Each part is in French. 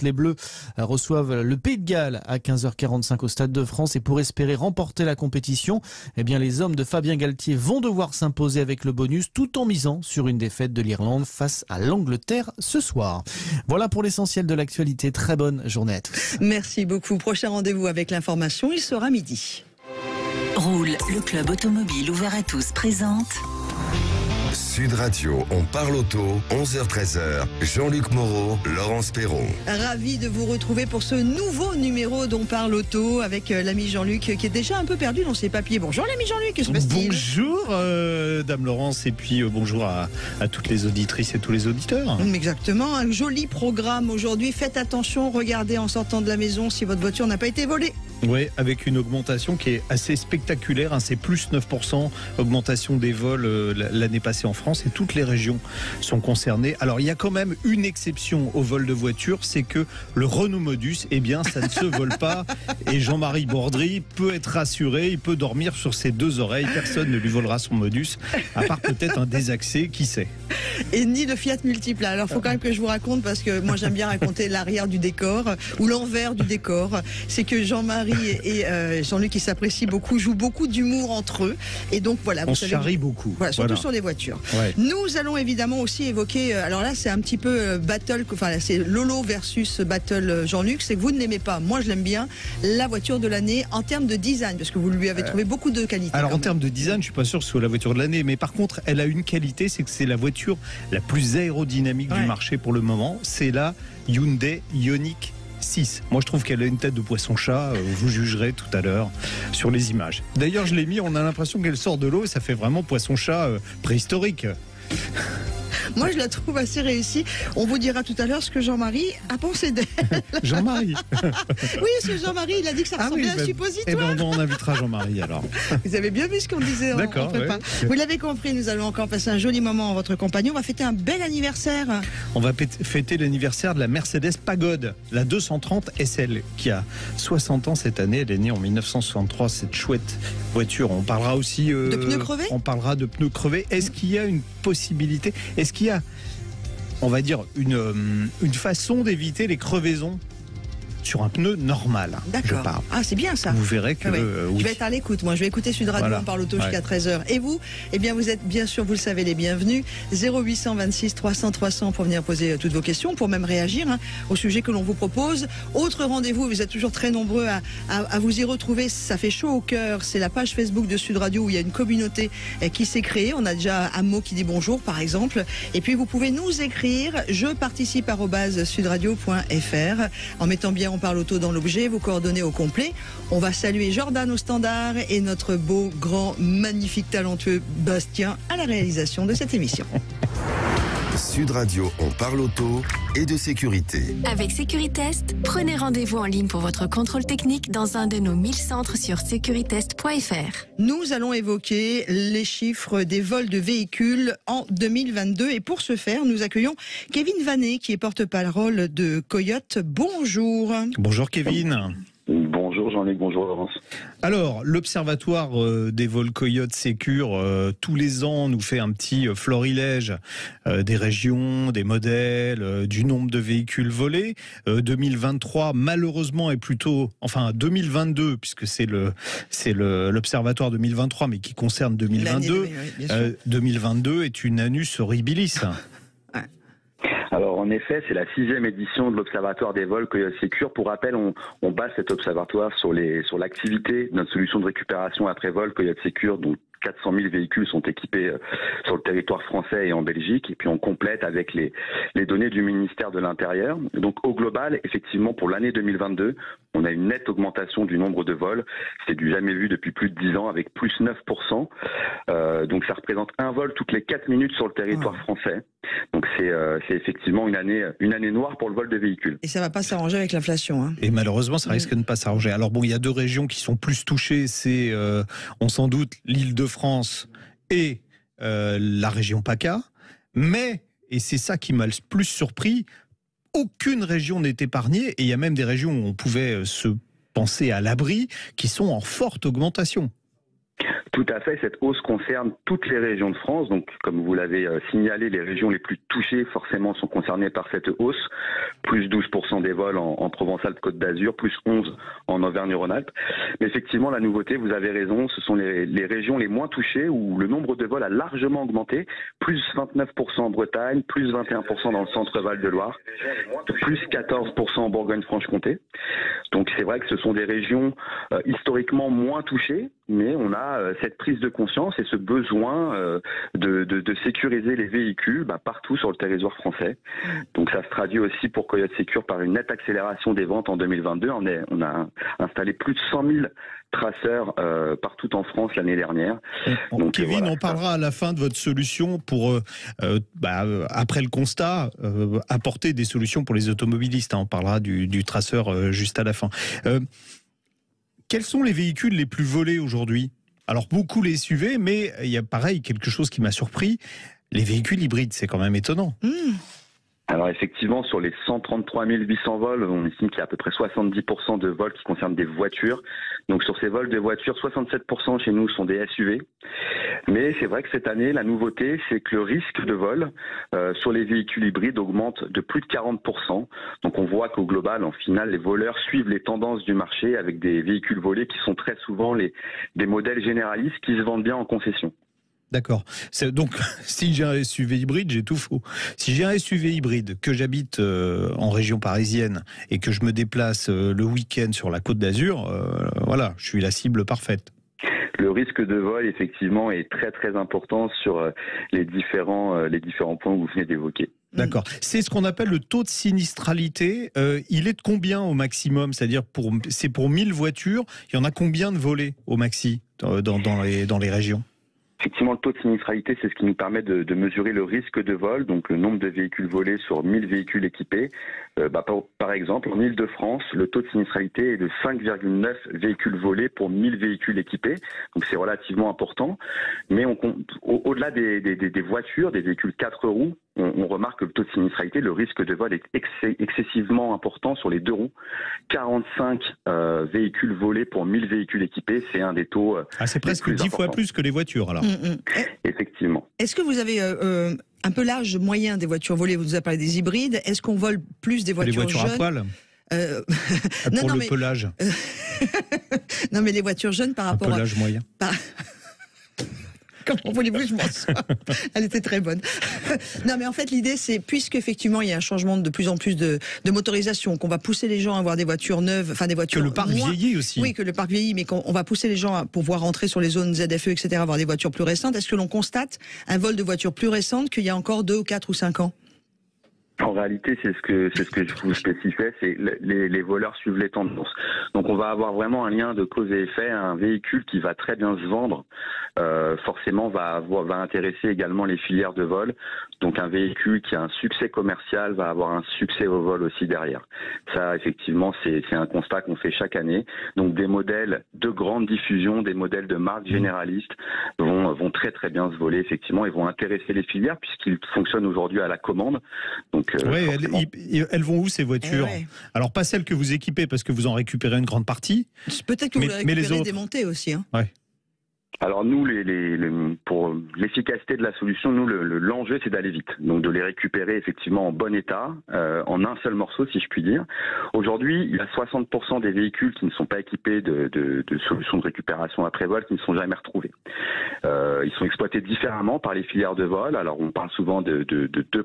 Les Bleus reçoivent le Pays de Galles à 15h45 au Stade de France et pour espérer remporter la compétition, les hommes de Fabien Galtier vont devoir s'imposer avec le bonus tout en misant sur une défaite de l'Irlande face à l'Angleterre ce soir. Voilà pour l'essentiel de l'actualité. Très bonne journée à tous. Merci beaucoup. Prochain rendez-vous avec l'information, il sera midi. Roule, le club automobile ouvert à tous présente. Sud Radio, on parle auto, 11h-13h, Jean-Luc Moreau, Laurence Perron. Ravi de vous retrouver pour ce nouveau numéro d'On parle auto avec l'ami Jean-Luc qui est déjà un peu perdu dans ses papiers. Bonjour l'ami Jean-Luc, que se passe-t-il ? Bonjour Dame Laurence et puis bonjour à toutes les auditrices et tous les auditeurs. Exactement, un joli programme aujourd'hui. Faites attention, regardez en sortant de la maison si votre voiture n'a pas été volée. Oui, avec une augmentation qui est assez spectaculaire, c'est plus 9% augmentation des vols l'année passée en France et toutes les régions sont concernées. Alors il y a quand même une exception au vol de voiture, c'est que le Renault Modus, ça ne se vole pas et Jean-Marie Bordry peut être rassuré, il peut dormir sur ses deux oreilles, personne ne lui volera son Modus, à part peut-être un désaxé, qui sait. Et ni le Fiat Multipla. Alors il faut quand même que je vous raconte, parce que moi j'aime bien raconter l'arrière du décor ou l'envers du décor. C'est que Jean-Marie et Jean-Luc, qui s'apprécient beaucoup, jouent beaucoup d'humour entre eux. Et donc voilà, on se charrie beaucoup. Voilà, surtout sur les voitures. Ouais. Nous allons évidemment aussi évoquer, alors là c'est un petit peu battle, enfin c'est Lolo versus battle Jean-Luc, c'est que vous ne l'aimez pas, moi je l'aime bien, la voiture de l'année en termes de design, parce que vous lui avez trouvé beaucoup de qualités. Alors en termes de design, je suis pas sûr que ce soit la voiture de l'année, mais par contre elle a une qualité, c'est que c'est la voiture la plus aérodynamique du marché pour le moment, c'est la Hyundai Ioniq 6. Moi je trouve qu'elle a une tête de poisson-chat, vous jugerez tout à l'heure sur les images. D'ailleurs je l'ai mis, on a l'impression qu'elle sort de l'eau et ça fait vraiment poisson-chat préhistorique. Moi, je la trouve assez réussie. On vous dira tout à l'heure ce que Jean-Marie a pensé d'elle. Jean-Marie. Oui, parce que Jean-Marie, il a dit que ça ressemblait à un suppositoire. On invitera Jean-Marie alors. Vous avez bien vu ce qu'on disait. D'accord. Ouais. Vous l'avez compris, nous allons encore passer un joli moment en votre compagnie. On va fêter un bel anniversaire. On va fêter l'anniversaire de la Mercedes Pagode, la 230 SL, qui a 60 ans cette année. Elle est née en 1963, cette chouette voiture. On parlera aussi de pneus crevés. On parlera de pneus crevés. Est-ce qu'il y a une possibilité, est-ce qu'il y a, on va dire, une façon d'éviter les crevaisons sur un pneu normal? D'accord. Ah, c'est bien ça. Vous verrez que... Oui. Oui. Je vais être à l'écoute. Moi, je vais écouter Sud Radio, on parle auto jusqu'à 13h. Et vous, vous êtes bien sûr, vous le savez, les bienvenus. 0826 300 300 pour venir poser toutes vos questions, pour même réagir au sujet que l'on vous propose. Autre rendez-vous, vous êtes toujours très nombreux à vous y retrouver. Ça fait chaud au cœur. C'est la page Facebook de Sud Radio où il y a une communauté qui s'est créée. On a déjà un mot qui dit bonjour, par exemple. Et puis, vous pouvez nous écrire je participe @sudradio.fr en mettant bien On parle auto dans l'objet, vos coordonnées au complet. On va saluer Jordan au standard et notre beau, grand, magnifique, talentueux Bastien à la réalisation de cette émission. Sud Radio, on parle auto et de sécurité. Avec Sécuritest, prenez rendez-vous en ligne pour votre contrôle technique dans un de nos 1000 centres sur securitest.fr. Nous allons évoquer les chiffres des vols de véhicules en 2022 et pour ce faire, nous accueillons Kevin Vanet qui est porte-parole de Coyote. Bonjour. Bonjour Kevin. Bonjour Jean-Luc, bonjour Laurence. Alors, l'Observatoire des vols Coyote Sécure, tous les ans, nous fait un petit florilège des régions, des modèles, du nombre de véhicules volés. 2023, malheureusement, est plutôt... Enfin, 2022, puisque c'est l'Observatoire 2023, mais qui concerne 2022. 2022 est une annus horribilis. Alors en effet, c'est la 6e édition de l'Observatoire des vols Coyote Sécure. Pour rappel, on base cet observatoire sur l'activité de notre solution de récupération après vol Coyote Sécure, dont 400 000 véhicules sont équipés sur le territoire français et en Belgique. Et puis on complète avec les données du ministère de l'Intérieur. Donc au global, effectivement, pour l'année 2022, on a une nette augmentation du nombre de vols. C'est du jamais vu depuis plus de 10 ans, avec plus 9%. Donc ça représente un vol toutes les 4 minutes sur le territoire français. Donc c'est effectivement une année noire pour le vol de véhicules. Et ça ne va pas s'arranger avec l'inflation. Et malheureusement, ça risque de ne pas s'arranger. Alors bon, il y a deux régions qui sont plus touchées. C'est, on s'en doute, l'Île-de-France et la région PACA. Mais, et c'est ça qui m'a le plus surpris, aucune région n'est épargnée. Et il y a même des régions où on pouvait se penser à l'abri qui sont en forte augmentation. Tout à fait, cette hausse concerne toutes les régions de France. Donc, comme vous l'avez signalé, les régions les plus touchées forcément sont concernées par cette hausse. Plus 12% des vols en Provence-Alpes-Côte d'Azur, plus 11% en Auvergne-Rhône-Alpes. Mais effectivement, la nouveauté, vous avez raison, ce sont les régions les moins touchées où le nombre de vols a largement augmenté. Plus 29% en Bretagne, plus 21% dans le centre-Val de Loire, plus 14% en Bourgogne-Franche-Comté. Donc c'est vrai que ce sont des régions historiquement moins touchées, mais on a cette prise de conscience et ce besoin de sécuriser les véhicules partout sur le territoire français. Donc ça se traduit aussi pour Coyote Secure par une nette accélération des ventes en 2022. On a installé plus de 100 000 traceurs partout en France l'année dernière. Donc, Kevin, on parlera à la fin de votre solution pour, après le constat, apporter des solutions pour les automobilistes. On parlera du traceur juste à la fin. Quels sont les véhicules les plus volés aujourd'hui? Alors, beaucoup les SUV, mais il y a pareil, quelque chose qui m'a surpris. Les véhicules hybrides, c'est quand même étonnant. Alors effectivement, sur les 133 800 vols, on estime qu'il y a à peu près 70% de vols qui concernent des voitures. Donc sur ces vols de voitures, 67% chez nous sont des SUV. Mais c'est vrai que cette année, la nouveauté, c'est que le risque de vol sur les véhicules hybrides augmente de plus de 40%. Donc on voit qu'au global, en final, les voleurs suivent les tendances du marché avec des véhicules volés qui sont très souvent des modèles généralistes qui se vendent bien en concession. D'accord. Donc, si j'ai un SUV hybride, j'ai tout faux. Si j'ai un SUV hybride, que j'habite en région parisienne et que je me déplace le week-end sur la Côte d'Azur, voilà, je suis la cible parfaite. Le risque de vol, effectivement, est très très important sur les différents points que vous venez d'évoquer. D'accord. C'est ce qu'on appelle le taux de sinistralité. Il est de combien au maximum? C'est-à-dire, c'est pour 1000 voitures, il y en a combien de volés au maxi dans les régions? Effectivement, le taux de sinistralité, c'est ce qui nous permet de mesurer le risque de vol, donc le nombre de véhicules volés sur 1000 véhicules équipés. Par exemple, en Île-de-France, le taux de sinistralité est de 5,9 véhicules volés pour 1000 véhicules équipés. Donc c'est relativement important. Mais au-delà des voitures, des véhicules 4 roues, on remarque que le taux de sinistralité, le risque de vol est excessivement important sur les 2 roues. 45 véhicules volés pour 1000 véhicules équipés, c'est un des taux c'est presque 10 fois plus que les voitures alors. Effectivement. Est-ce que vous avez un peu l'âge moyen des voitures volées? Vous nous avez parlé des hybrides. Est-ce qu'on vole plus des voitures jeunes? Les voitures à poil pour le pelage. Non, mais les voitures jeunes par rapport à... pelage moyen. Comment voulez-vous que je m'en sorte? Elle était très bonne. Non, mais en fait, l'idée, c'est, puisqu'effectivement, il y a un changement de plus en plus de motorisation, qu'on va pousser les gens à avoir des voitures neuves, enfin des voitures... Que le parc vieillit aussi. Oui, que le parc vieillit, mais qu'on va pousser les gens à pouvoir rentrer sur les zones ZFE, etc., avoir des voitures plus récentes. Est-ce que l'on constate un vol de voitures plus récentes qu'il y a encore 2 ou 4 ou 5 ans? En réalité, c'est ce que je vous spécifiais, c'est les voleurs suivent les tendances. Donc on va avoir vraiment un lien de cause et effet. Un véhicule qui va très bien se vendre, forcément va intéresser également les filières de vol. Donc un véhicule qui a un succès commercial va avoir un succès au vol aussi derrière. Ça, effectivement, c'est un constat qu'on fait chaque année. Donc des modèles de grande diffusion, des modèles de marque généralistes vont très très bien se voler, effectivement, et vont intéresser les filières puisqu'ils fonctionnent aujourd'hui à la commande. Donc elles vont où ces voitures? Alors pas celles que vous équipez parce que vous en récupérez une grande partie. Peut-être que vous les récupérez démontées aussi. Alors nous, pour l'efficacité de la solution, nous l'enjeu c'est d'aller vite, donc de les récupérer effectivement en bon état, en un seul morceau si je puis dire. Aujourd'hui, il y a 60% des véhicules qui ne sont pas équipés de solutions de récupération après vol qui ne sont jamais retrouvés. Ils sont exploités différemment par les filières de vol. Alors on parle souvent des deux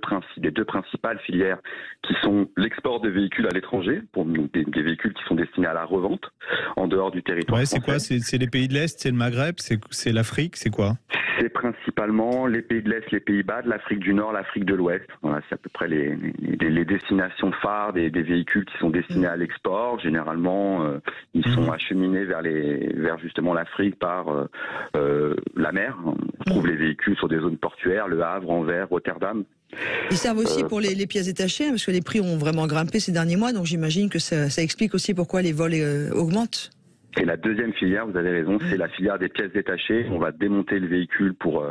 principales filières qui sont l'export de véhicules à l'étranger, pour des véhicules qui sont destinés à la revente en dehors du territoire français. C'est quoi? C'est les pays de l'Est, c'est le Maghreb, c'est l'Afrique, c'est quoi? C'est principalement les pays de l'Est, les Pays-Bas, de l'Afrique du Nord, l'Afrique de l'Ouest. Voilà, c'est à peu près les destinations phares des véhicules qui sont destinés à l'export. Généralement, ils sont acheminés vers justement l'Afrique par la mer. On trouve les véhicules sur des zones portuaires, Le Havre, Anvers, Rotterdam. Ils servent aussi pour les pièces détachées, parce que les prix ont vraiment grimpé ces derniers mois, donc j'imagine que ça explique aussi pourquoi les vols augmentent. Et la deuxième filière, vous avez raison, c'est la filière des pièces détachées. On va démonter le véhicule pour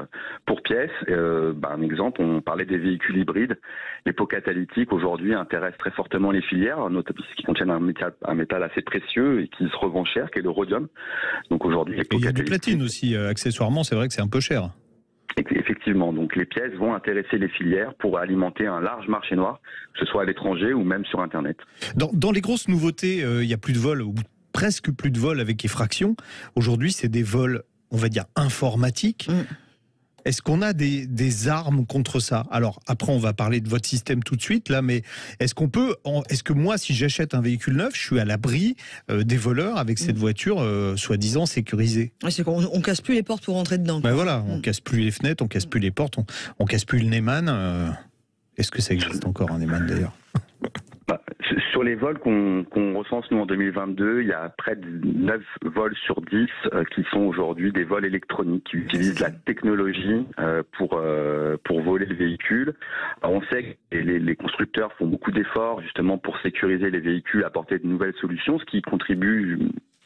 pièces. Un exemple, on parlait des véhicules hybrides. Les pots catalytiques aujourd'hui intéressent très fortement les filières, notamment qui contiennent un métal assez précieux et qui se revend cher, qui est le rhodium. Donc aujourd'hui, il y a du platine aussi, accessoirement, c'est vrai que c'est un peu cher. Effectivement, donc les pièces vont intéresser les filières pour alimenter un large marché noir, que ce soit à l'étranger ou même sur Internet. Dans les grosses nouveautés, il n'y a plus de vols, ou presque plus de vols avec effraction. Aujourd'hui, c'est des vols, on va dire, informatiques. Est-ce qu'on a des armes contre ça? Alors après, on va parler de votre système tout de suite là, mais est-ce que moi, si j'achète un véhicule neuf, je suis à l'abri des voleurs avec cette voiture soi-disant sécurisée? C'est qu'on casse plus les portes pour rentrer dedans. Ben voilà, on casse plus les fenêtres, on casse plus les portes, on casse plus le Neyman. Est-ce que ça existe encore un Neyman d'ailleurs? Sur les vols qu'on recense nous en 2022, il y a près de 9 vols sur 10 qui sont aujourd'hui des vols électroniques, qui utilisent la technologie pour voler le véhicule. Alors on sait que les constructeurs font beaucoup d'efforts justement pour sécuriser les véhicules, apporter de nouvelles solutions, ce qui contribue,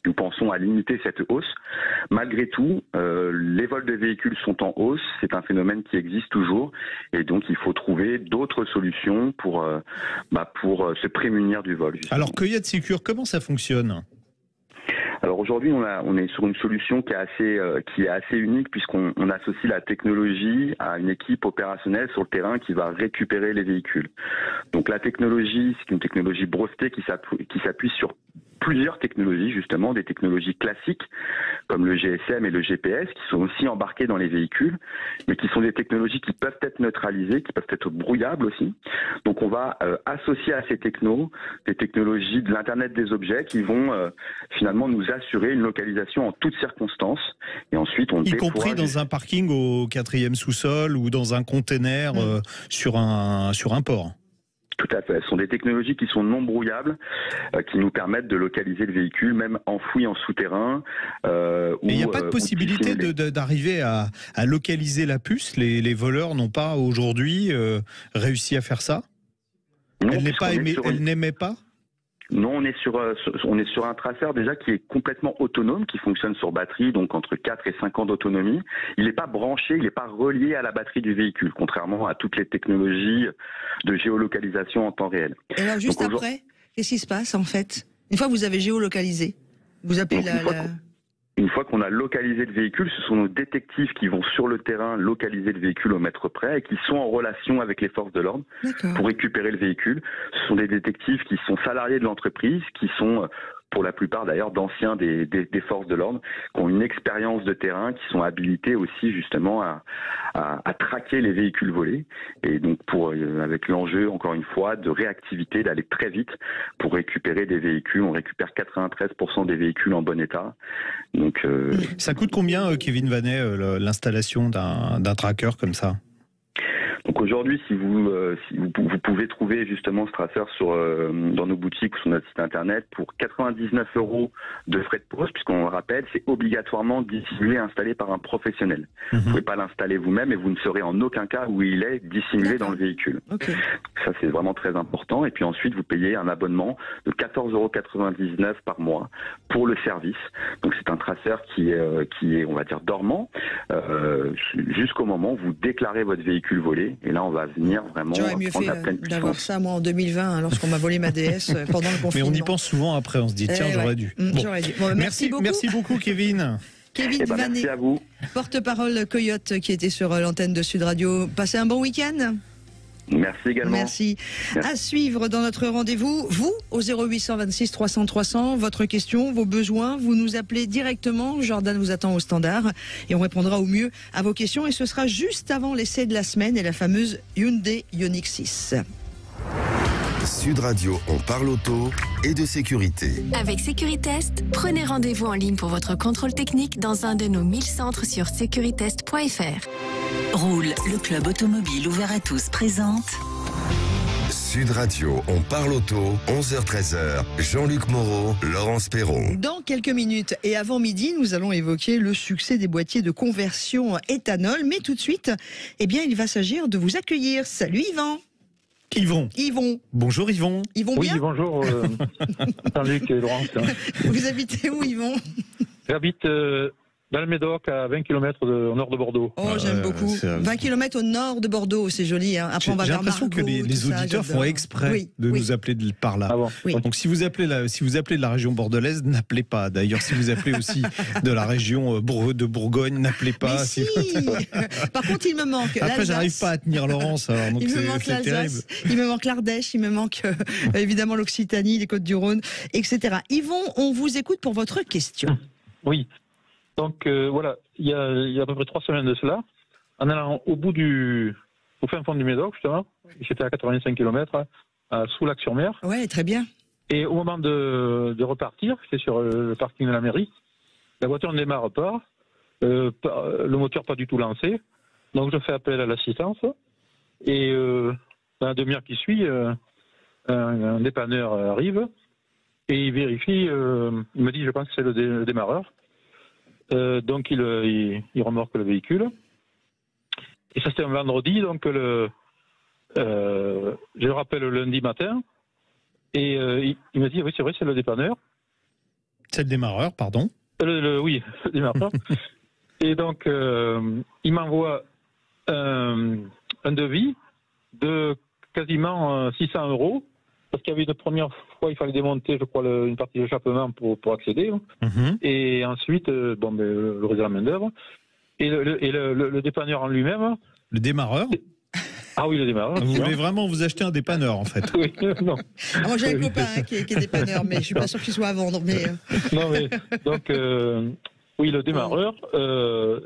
nous pensons, à limiter cette hausse. Malgré tout, les vols de véhicules sont en hausse. C'est un phénomène qui existe toujours. Et donc, il faut trouver d'autres solutions pour se prémunir du vol. Justement. Alors, Coyote Secure, comment ça fonctionne ? Alors aujourd'hui, on est sur une solution qui est assez unique, puisqu'on associe la technologie à une équipe opérationnelle sur le terrain qui va récupérer les véhicules. Donc la technologie, c'est une technologie brevetée qui s'appuie sur plusieurs technologies, justement, des technologies classiques comme le GSM et le GPS qui sont aussi embarqués dans les véhicules, mais qui sont des technologies qui peuvent être neutralisées, qui peuvent être brouillables aussi. Donc on va associer à ces des technologies de l'Internet des objets qui vont finalement nous assurer une localisation en toutes circonstances. Et ensuite on déploie... Y compris dans un parking au 4e sous-sol ou dans un container sur un port. Tout à fait. Ce sont des technologies qui sont non brouillables, qui nous permettent de localiser le véhicule, même enfoui en souterrain. Mais il n'y a pas de possibilité d'arriver à localiser la puce. Les voleurs n'ont pas aujourd'hui réussi à faire ça. Non, elle n'émet pas. Non, on est sur un traceur déjà qui est complètement autonome, qui fonctionne sur batterie, donc entre 4 et 5 ans d'autonomie. Il n'est pas branché, il n'est pas relié à la batterie du véhicule, contrairement à toutes les technologies de géolocalisation en temps réel. Et alors juste après, qu'est-ce qui se passe en fait? Une fois que vous avez géolocalisé, vous appelez Une fois qu'on a localisé le véhicule, ce sont nos détectives qui vont sur le terrain localiser le véhicule au mètre près et qui sont en relation avec les forces de l'ordre pour récupérer le véhicule. Ce sont des détectives qui sont salariés de l'entreprise, qui sont pour la plupart d'ailleurs d'anciens des forces de l'ordre, qui ont une expérience de terrain, qui sont habilités aussi justement à traquer les véhicules volés. Et donc avec l'enjeu, encore une fois, de réactivité, d'aller très vite pour récupérer des véhicules. On récupère 93% des véhicules en bon état. Donc, ça coûte combien, Kevin Vanet, l'installation d'un tracker comme ça ? Donc aujourd'hui, si vous pouvez trouver justement ce traceur dans nos boutiques ou sur notre site internet pour 99 € de frais de pose, puisqu'on le rappelle, c'est obligatoirement dissimulé et installé par un professionnel. Vous ne pouvez pas l'installer vous-même et vous ne saurez en aucun cas où il est dissimulé dans le véhicule. Okay. Ça, c'est vraiment très important. Et puis ensuite, vous payez un abonnement de 14,99 € par mois pour le service. Donc c'est un traceur qui est, on va dire, dormant jusqu'au moment où vous déclarez votre véhicule volé. Et là, on va venir vraiment prendre la pleine puissance. D'avoir ça, moi, en 2020, lorsqu'on m'a volé ma DS pendant le confinement. Mais on y pense souvent après, on se dit, tiens, j'aurais dû. J'aurais dû. Bon, merci beaucoup, Kevin. Kevin Vanet, merci à vous. Porte-parole Coyote, qui était sur l'antenne de Sud Radio. Passez un bon week-end. Merci également. Merci. À suivre dans notre rendez-vous, vous, au 0826 300 300, votre question, vos besoins, vous nous appelez directement. Jordan vous attend au standard et on répondra au mieux à vos questions. Et ce sera juste avant l'essai de la semaine et la fameuse Hyundai Ioniq 6. Sud Radio, on parle auto et de sécurité. Avec Sécuritest, prenez rendez-vous en ligne pour votre contrôle technique dans un de nos 1000 centres sur securitest.fr. Roule, le club automobile ouvert à tous présente. Sud Radio, on parle auto, 11h-13h, Jean-Luc Moreau, Laurence Perron. Dans quelques minutes et avant midi, nous allons évoquer le succès des boîtiers de conversion éthanol. Mais tout de suite, il va s'agir de vous accueillir. Salut Yvan. Yvon. Bonjour Yvon. Yvon bien. Oui, bonjour Jean-Luc et Laurence. Vous habitez où, Yvon? J'habite dans le Médoc, à 20 km au nord de Bordeaux. Oh, j'aime beaucoup. 20 km au nord de Bordeaux, c'est joli. Hein. Après, on va J'ai vers l'impression que les auditeurs font exprès de nous appeler par là. Ah bon. Oui. Donc si vous appelez de la région bordelaise, n'appelez pas. D'ailleurs, si vous appelez aussi de la région de Bourgogne, n'appelez pas. Mais si. Par contre, il me manque Après, j'arrive pas à tenir Laurence. Alors, donc il me manque l'Alsace, il me manque l'Ardèche, il me manque évidemment l'Occitanie, les Côtes-du-Rhône, etc. Yvon, on vous écoute pour votre question. Oui. Donc voilà, il y a à peu près 3 semaines de cela, en allant au fin fond du Médoc, justement, j'étais à 85 km, à Soulac-sur-Mer. Ouais, très bien. Et au moment de repartir, j'étais sur le parking de la mairie, la voiture ne démarre pas, le moteur pas du tout lancé, donc je fais appel à l'assistance, et dans la demi-heure qui suit, un dépanneur arrive, et il vérifie, il me dit, je pense que c'est le démarreur. Donc il remorque le véhicule. Et ça c'était un vendredi, donc je le rappelle le lundi matin. Et il me dit, oui c'est vrai, c'est le dépanneur. C'est le démarreur, pardon. Oui, le démarreur. Et donc il m'envoie un devis de quasiment 600 €. Parce qu'il y avait une première fois, il fallait démonter, je crois, une partie de l'échappement pour accéder. Et ensuite, le reste de la main-d'œuvre. Et le dépanneur en lui-même. Le démarreur? Ah oui, le démarreur. Vous voulez vraiment vous acheter un dépanneur, en fait? Oui, non. Moi, j'ai un copain qui est dépanneur, mais je ne suis pas sûr qu'il soit à vendre. Mais... Non, mais donc, oui, le démarreur, le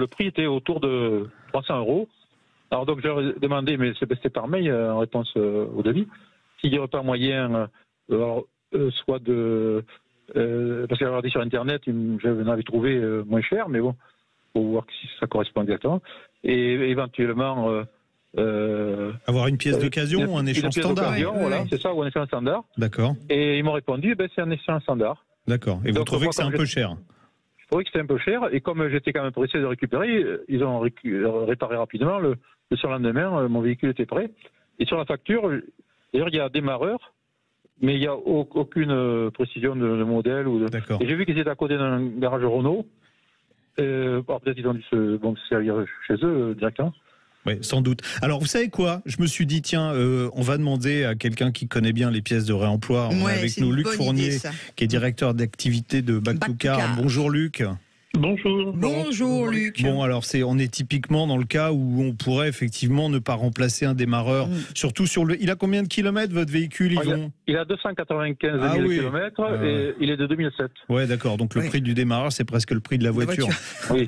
prix était autour de 300 €. Alors donc je leur ai demandé, mais c'était par mail en réponse au devis, s'il n'y aurait pas moyen, soit de... parce que j'avais regardé sur Internet, je l'avais trouvé moins cher, mais bon, pour voir si ça correspond exactement. Et éventuellement... avoir une pièce d'occasion ou un échange standard. Voilà, c'est ça, ou un échange standard. D'accord. Et ils m'ont répondu, c'est un échange standard. D'accord. Et vous trouvez que c'est un peu cher? Je trouvais que c'était un peu cher, et comme j'étais quand même pressé de récupérer, ils ont réparé rapidement. Le surlendemain, mon véhicule était prêt. Et sur la facture, d'ailleurs, il y a démarreur, mais il n'y a aucune précision de modèle. D'accord. Et j'ai vu qu'ils étaient à côté d'un garage Renault. Peut-être qu'ils ont dû se servir chez eux directement. Oui, sans doute. Alors, vous savez quoi? Je me suis dit, tiens, on va demander à quelqu'un qui connaît bien les pièces de réemploi. On a avec nous Luc Fournier, qui est directeur d'activité de Back to Car. Bonjour Luc. Bonjour. Bonjour Luc. Bon, alors on est typiquement dans le cas où on pourrait effectivement ne pas remplacer un démarreur. Surtout sur il a combien de kilomètres votre véhicule, Yvon? Il a 295 000 kilomètres et il est de 2007. Ouais, d'accord. Donc le prix du démarreur, c'est presque le prix de la voiture. Oui.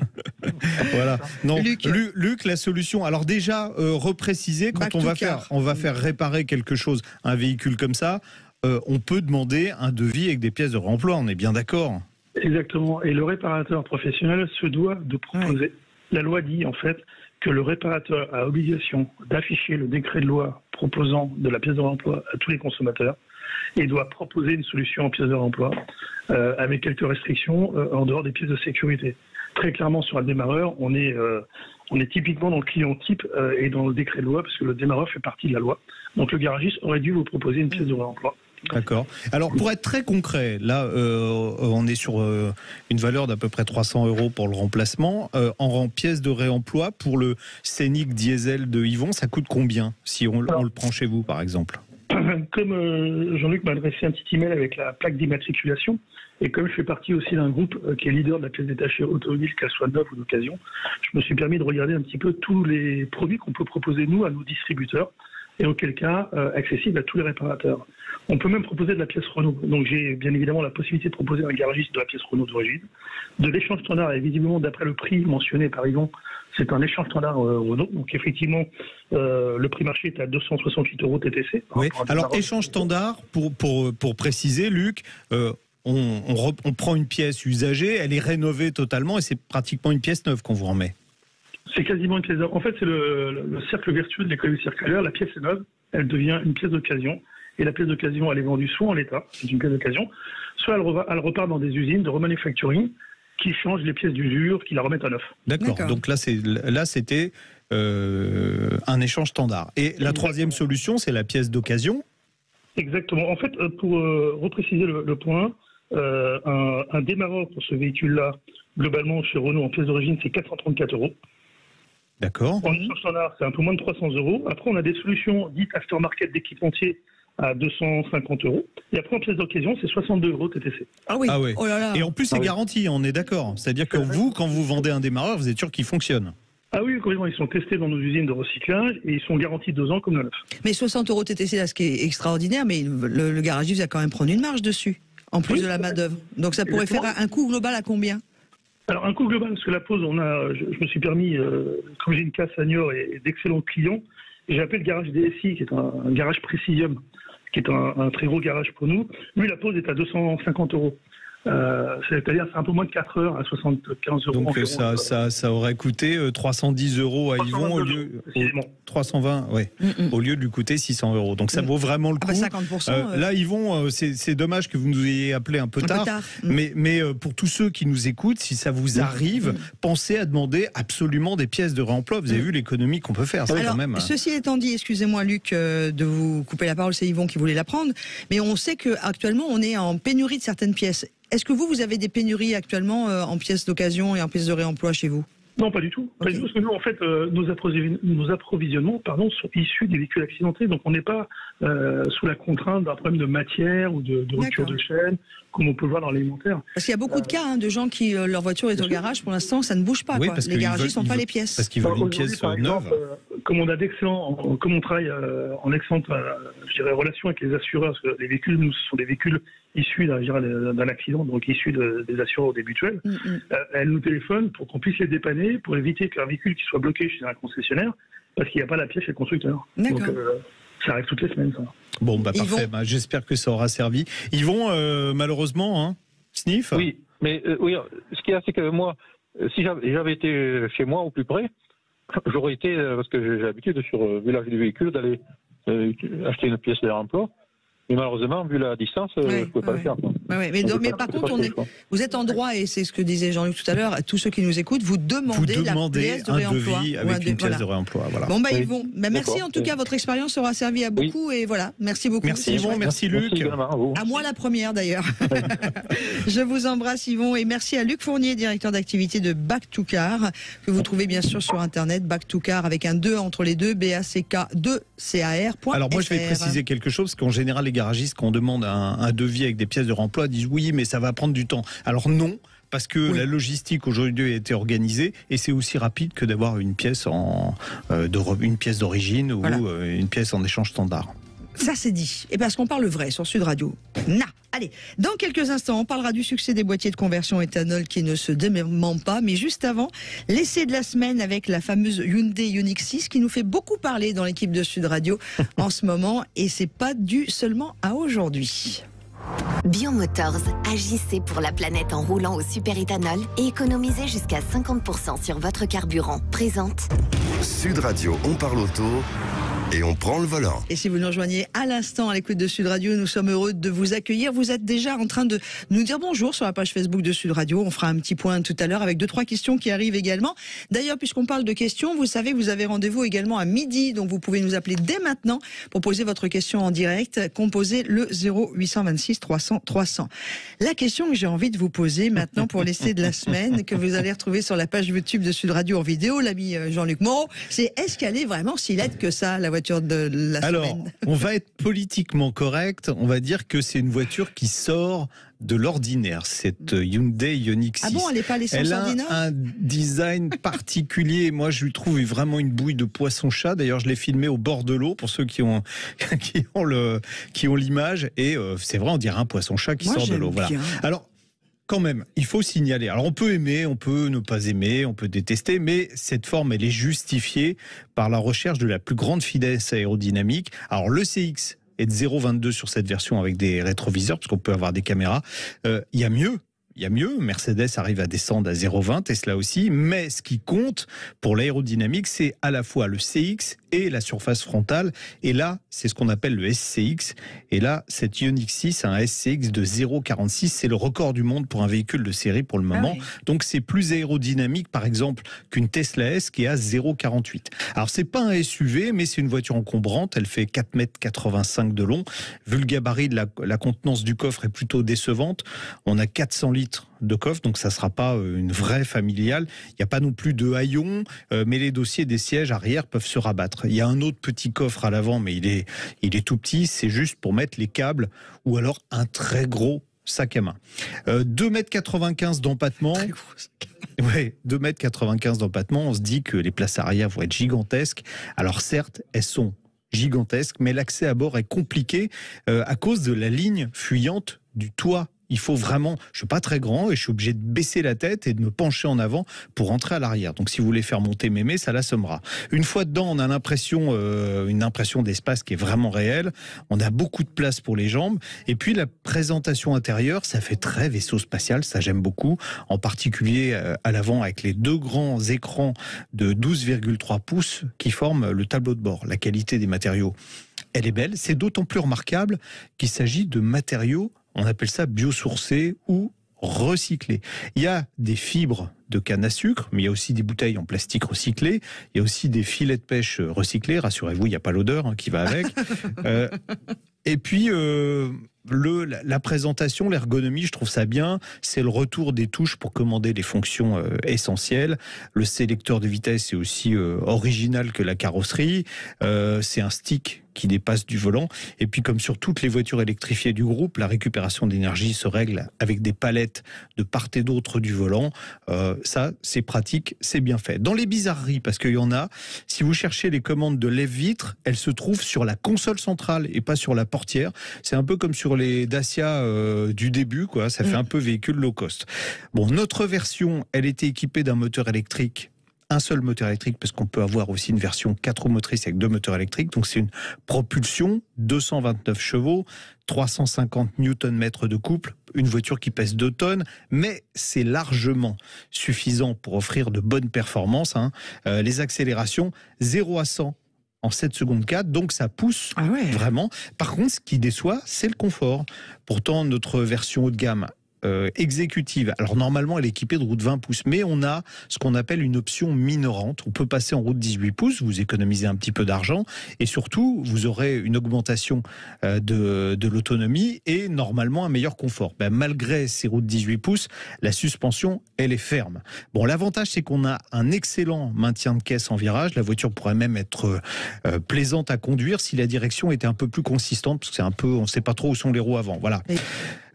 Voilà. Non, Luc, la solution. Alors déjà, repréciser quand on va faire réparer quelque chose, un véhicule comme ça, on peut demander un devis avec des pièces de réemploi. On est bien d'accord? Exactement. Et le réparateur professionnel se doit de proposer. La loi dit en fait que le réparateur a obligation d'afficher le décret de loi proposant de la pièce de réemploi à tous les consommateurs et doit proposer une solution en pièce de réemploi avec quelques restrictions en dehors des pièces de sécurité. Très clairement sur un démarreur, on est typiquement dans le client type et dans le décret de loi parce que le démarreur fait partie de la loi. Donc le garagiste aurait dû vous proposer une pièce de réemploi. D'accord. Alors pour être très concret, là on est sur une valeur d'à peu près 300 € pour le remplacement. En pièces de réemploi, pour le Scénic diesel de Yvon, ça coûte combien si on le prend chez vous par exemple? Comme Jean-Luc m'a adressé un petit email avec la plaque d'immatriculation, et comme je fais partie aussi d'un groupe qui est leader de la pièce détachée automobile, qu'elle soit neuve ou d'occasion, je me suis permis de regarder un petit peu tous les produits qu'on peut proposer nous à nos distributeurs, et auquel cas accessible à tous les réparateurs. On peut même proposer de la pièce Renault. Donc j'ai bien évidemment la possibilité de proposer à un garagiste de la pièce Renault d'origine. De l'échange standard, et visiblement d'après le prix mentionné par Yvon, c'est un échange standard Renault. Donc effectivement, le prix marché est à 268 € TTC. Oui. Alors échange standard, pour préciser, Luc, on prend une pièce usagée, elle est rénovée totalement et c'est pratiquement une pièce neuve qu'on vous remet. C'est quasiment une pièce neuve. En fait, c'est le cercle vertueux de l'économie circulaire. La pièce est neuve, elle devient une pièce d'occasion. Et la pièce d'occasion, elle est vendue soit en l'état, c'est une pièce d'occasion, soit elle repart dans des usines de remanufacturing qui changent les pièces d'usure, qui la remettent à neuf. D'accord. Donc là, c'était un échange standard. Et la troisième solution, c'est la pièce d'occasion. Exactement. En fait, pour repréciser le point, un démarreur pour ce véhicule-là, globalement chez Renault en pièce d'origine, c'est 434 €. D'accord. En échange standard, c'est un peu moins de 300 €. Après, on a des solutions dites aftermarket d'équipementier à 250 €. Et après, en pièce d'occasion, c'est 62 € TTC. Ah oui. Ah ouais. Oh là là. Et en plus, c'est garanti, on est d'accord. C'est-à-dire que vous, quand vous vendez un démarreur, vous êtes sûr qu'il fonctionne. Ah oui, complètement. Ils sont testés dans nos usines de recyclage et ils sont garantis 2 ans comme le neuf. Mais 60 € TTC, là, ce qui est extraordinaire, mais le garagiste va quand même prendre une marge dessus, en plus de la main-d'œuvre. Donc ça pourrait faire un coût global à combien ? Alors, un coût global, parce que la pause, je me suis permis, comme j'ai une casse à Niort et d'excellents clients, j'ai appelé le garage DSI, qui est un garage Precision, qui est un très gros garage pour nous. Lui, la pause est à 250 €. C'est-à-dire c'est un peu moins de 4 heures à 75 €. Donc environ. ça aurait coûté 310 € à Yvon au lieu 320, ouais, au lieu de lui coûter 600 €. Donc ça vaut vraiment le coup. 50%. Là, Yvon, c'est dommage que vous nous ayez appelé un peu tard. Mais pour tous ceux qui nous écoutent, si ça vous arrive, pensez à demander absolument des pièces de réemploi. Vous avez vu l'économie qu'on peut faire. Alors, quand même. Ceci étant dit, excusez-moi Luc de vous couper la parole, c'est Yvon qui voulait la prendre, mais on sait qu'actuellement on est en pénurie de certaines pièces. Est-ce que vous avez des pénuries actuellement en pièces d'occasion et en pièces de réemploi chez vous ? Non, pas du tout. Pas du tout, parce que nous, en fait, nos approvisionnements sont issus des véhicules accidentés. Donc, on n'est pas sous la contrainte d'un problème de matière ou de rupture de chaîne, comme on peut voir dans l'alimentaire. Parce qu'il y a beaucoup de cas de gens qui, leur voiture est au garage, pour l'instant, ça ne bouge pas. Oui, Les garagistes n'ont pas les pièces. Parce qu'ils veulent une pièce neuve. Comme on travaille en excellente relation avec les assureurs, parce que les véhicules, nous, ce sont des véhicules issus d'un accident, donc issus des assureurs débituels, elles nous téléphonent pour qu'on puisse les dépanner, pour éviter qu'un véhicule qui soit bloqué chez un concessionnaire, parce qu'il n'y a pas la pièce chez le constructeur. Donc ça arrive toutes les semaines, ça. Bon, parfait. J'espère que ça aura servi. Yvon, malheureusement, Sniff. Oui, mais ce qu'il y a, c'est que moi, si j'avais été chez moi au plus près, j'aurais été, parce que j'ai l'habitude sur village du véhicule d'aller acheter une pièce de réemploi. Mais malheureusement, vu la distance, je ne pouvais pas le faire. Mais par contre, vous êtes en droit, et c'est ce que disait Jean-Luc tout à l'heure, à tous ceux qui nous écoutent, vous demandez la pièce de réemploi. Devis avec une pièce de réemploi. Voilà. Bon, Yvon, merci en tout cas, votre expérience aura servi à beaucoup, et voilà, merci beaucoup. Merci Yvon, merci Luc. À moi la première d'ailleurs. Je vous embrasse Yvon, et merci à Luc Fournier, directeur d'activité de Back2Car, que vous trouvez bien sûr sur internet, Back2Car avec un 2 entre les deux, BACK2CAR.fr. Alors moi je vais préciser quelque chose, parce qu'en général les garagistes, quand on demande un devis avec des pièces de réemploi, disent oui, mais ça va prendre du temps. Alors non, parce que la logistique aujourd'hui a été organisée, et c'est aussi rapide que d'avoir une pièce une pièce d'origine ou une pièce en échange standard. Ça c'est dit. Et parce qu'on parle vrai sur Sud Radio. Allez, dans quelques instants, on parlera du succès des boîtiers de conversion éthanol qui ne se dément pas. Mais juste avant, l'essai de la semaine avec la fameuse Hyundai Ioniq 6 qui nous fait beaucoup parler dans l'équipe de Sud Radio en ce moment. Et c'est pas dû seulement à aujourd'hui. Biomotors, agissez pour la planète en roulant au superéthanol et économisez jusqu'à 50% sur votre carburant. Présente Sud Radio, on parle auto. Et on prend le volant. Et si vous nous rejoignez à l'instant à l'écoute de Sud Radio, nous sommes heureux de vous accueillir. Vous êtes déjà en train de nous dire bonjour sur la page Facebook de Sud Radio. On fera un petit point tout à l'heure avec 2-3 questions qui arrivent également. D'ailleurs, puisqu'on parle de questions, vous savez, vous avez rendez-vous également à midi. Donc vous pouvez nous appeler dès maintenant pour poser votre question en direct. Composez le 0826 300 300. La question que j'ai envie de vous poser maintenant pour l'essai de la semaine, que vous allez retrouver sur la page YouTube de Sud Radio en vidéo, l'ami Jean-Luc Moreau, c'est est-ce qu'elle est vraiment si laide que ça, la voiture de la semaine? On va être politiquement correct, on va dire que c'est une voiture qui sort de l'ordinaire, cette Hyundai Ioniq 6. Ah bon, elle n'est pas l'essence ordinaire? Elle a un design particulier. Moi, je lui trouve vraiment une bouille de poisson-chat. D'ailleurs, je l'ai filmé au bord de l'eau pour ceux qui ont l'image. Et c'est vrai, on dirait un poisson-chat qui sort de l'eau. Voilà. Alors, quand même, il faut signaler. Alors, on peut aimer, on peut ne pas aimer, on peut détester, mais cette forme, elle est justifiée par la recherche de la plus grande finesse aérodynamique. Alors, le CX est de 0,22 sur cette version avec des rétroviseurs, parce qu'on peut avoir des caméras. Il y a mieux. il y a mieux. Mercedes arrive à descendre à 0,20, Tesla aussi. Mais ce qui compte pour l'aérodynamique, c'est à la fois le CX et la surface frontale. Et là, c'est ce qu'on appelle le SCX. Et là, cette Ioniq 6 a un SCX de 0,46. C'est le record du monde pour un véhicule de série pour le moment. Ah oui. Donc, c'est plus aérodynamique, par exemple, qu'une Tesla S qui est à 0,48. Alors, c'est pas un SUV, mais c'est une voiture encombrante. Elle fait 4,85 m de long. Vu le gabarit de la contenance du coffre est plutôt décevante. On a 400 litres de coffre, donc ça ne sera pas une vraie familiale. Il n'y a pas non plus de haillons, mais les dossiers des sièges arrière peuvent se rabattre. Il y a un autre petit coffre à l'avant, mais il est tout petit. C'est juste pour mettre les câbles ou alors un très gros sac à main. 2,95 m d'empattement. Ouais, 2,95 m d'empattement. On se dit que les places arrière vont être gigantesques. Alors certes, elles sont gigantesques, mais l'accès à bord est compliqué à cause de la ligne fuyante du toit. Il faut vraiment, je suis pas très grand et je suis obligé de baisser la tête et de me pencher en avant pour rentrer à l'arrière. Donc si vous voulez faire monter mémé, ça l'assommera. Une fois dedans, on a une impression d'espace qui est vraiment réelle. On a beaucoup de place pour les jambes. Et puis la présentation intérieure, ça fait très vaisseau spatial, ça j'aime beaucoup. En particulier à l'avant avec les deux grands écrans de 12,3 pouces qui forment le tableau de bord. La qualité des matériaux, elle est belle. C'est d'autant plus remarquable qu'il s'agit de matériaux, on appelle ça biosourcés ou recyclés. Il y a des fibres de canne à sucre, mais il y a aussi des bouteilles en plastique recyclées. Il y a aussi des filets de pêche recyclés. Rassurez-vous, il n'y a pas l'odeur qui va avec. Et puis, la présentation, l'ergonomie, je trouve ça bien. C'est le retour des touches pour commander les fonctions essentielles. Le sélecteur de vitesse est aussi original que la carrosserie. C'est un stick qui dépasse du volant. Et puis, comme sur toutes les voitures électrifiées du groupe, la récupération d'énergie se règle avec des palettes de part et d'autre du volant. Ça, c'est pratique, c'est bien fait. Dans les bizarreries, parce qu'il y en a, si vous cherchez les commandes de lève-vitre, elles se trouvent sur la console centrale et pas sur la portière. C'est un peu comme sur les Dacia du début, quoi. Ça fait un peu véhicule low cost. Bon, notre version, elle était équipée d'un moteur électrique. Un seul moteur électrique, parce qu'on peut avoir aussi une version 4 roues motrices avec 2 moteurs électriques. Donc c'est une propulsion, 229 chevaux, 350 Nm de couple, une voiture qui pèse 2 tonnes, mais c'est largement suffisant pour offrir de bonnes performances. Les accélérations, 0 à 100 en 7 secondes 4, donc ça pousse vraiment. Par contre, ce qui déçoit, c'est le confort. Pourtant, notre version haut de gamme exécutive. Alors normalement, elle est équipée de roue de 20 pouces, mais on a ce qu'on appelle une option minorante. On peut passer en roue de 18 pouces, vous économisez un petit peu d'argent, et surtout, vous aurez une augmentation de l'autonomie et normalement un meilleur confort. Malgré ces roues de 18 pouces, la suspension, elle est ferme. Bon, l'avantage, c'est qu'on a un excellent maintien de caisse en virage. La voiture pourrait même être plaisante à conduire si la direction était un peu plus consistante, parce que c'est un peu, on ne sait pas trop où sont les roues avant. Voilà.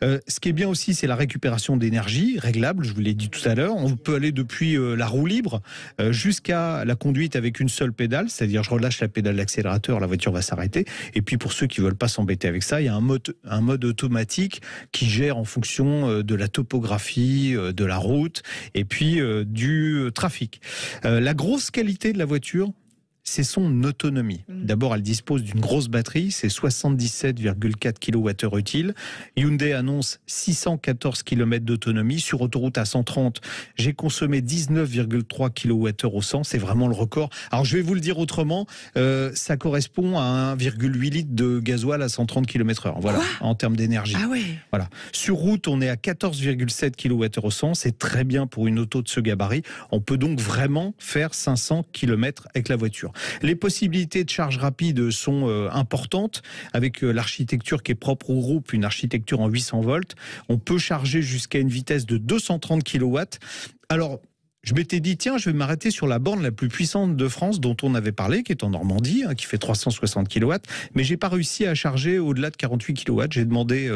Ce qui est bien aussi, c'est la récupération d'énergie réglable, je vous l'ai dit tout à l'heure. On peut aller depuis la roue libre jusqu'à la conduite avec une seule pédale, c'est-à-dire je relâche la pédale d'accélérateur, la voiture va s'arrêter. Et puis pour ceux qui ne veulent pas s'embêter avec ça, il y a un mode automatique qui gère en fonction de la topographie, de la route et puis du trafic. La grosse qualité de la voiture, c'est son autonomie. D'abord, elle dispose d'une grosse batterie, c'est 77,4 kWh utile. Hyundai annonce 614 km d'autonomie. Sur autoroute à 130, j'ai consommé 19,3 kWh au 100. C'est vraiment le record. Alors, je vais vous le dire autrement, ça correspond à 1,8 litre de gasoil à 130 km/h. Voilà, en termes d'énergie. Ah ouais. Voilà. Sur route, on est à 14,7 kWh au 100. C'est très bien pour une auto de ce gabarit. On peut donc vraiment faire 500 km avec la voiture. Les possibilités de charge rapide sont importantes avec l'architecture qui est propre au groupe, une architecture en 800 volts. On peut charger jusqu'à une vitesse de 230 kW. Alors, je m'étais dit, tiens, je vais m'arrêter sur la borne la plus puissante de France dont on avait parlé, qui est en Normandie, qui fait 360 kW, mais j'ai pas réussi à charger au-delà de 48 kW. J'ai demandé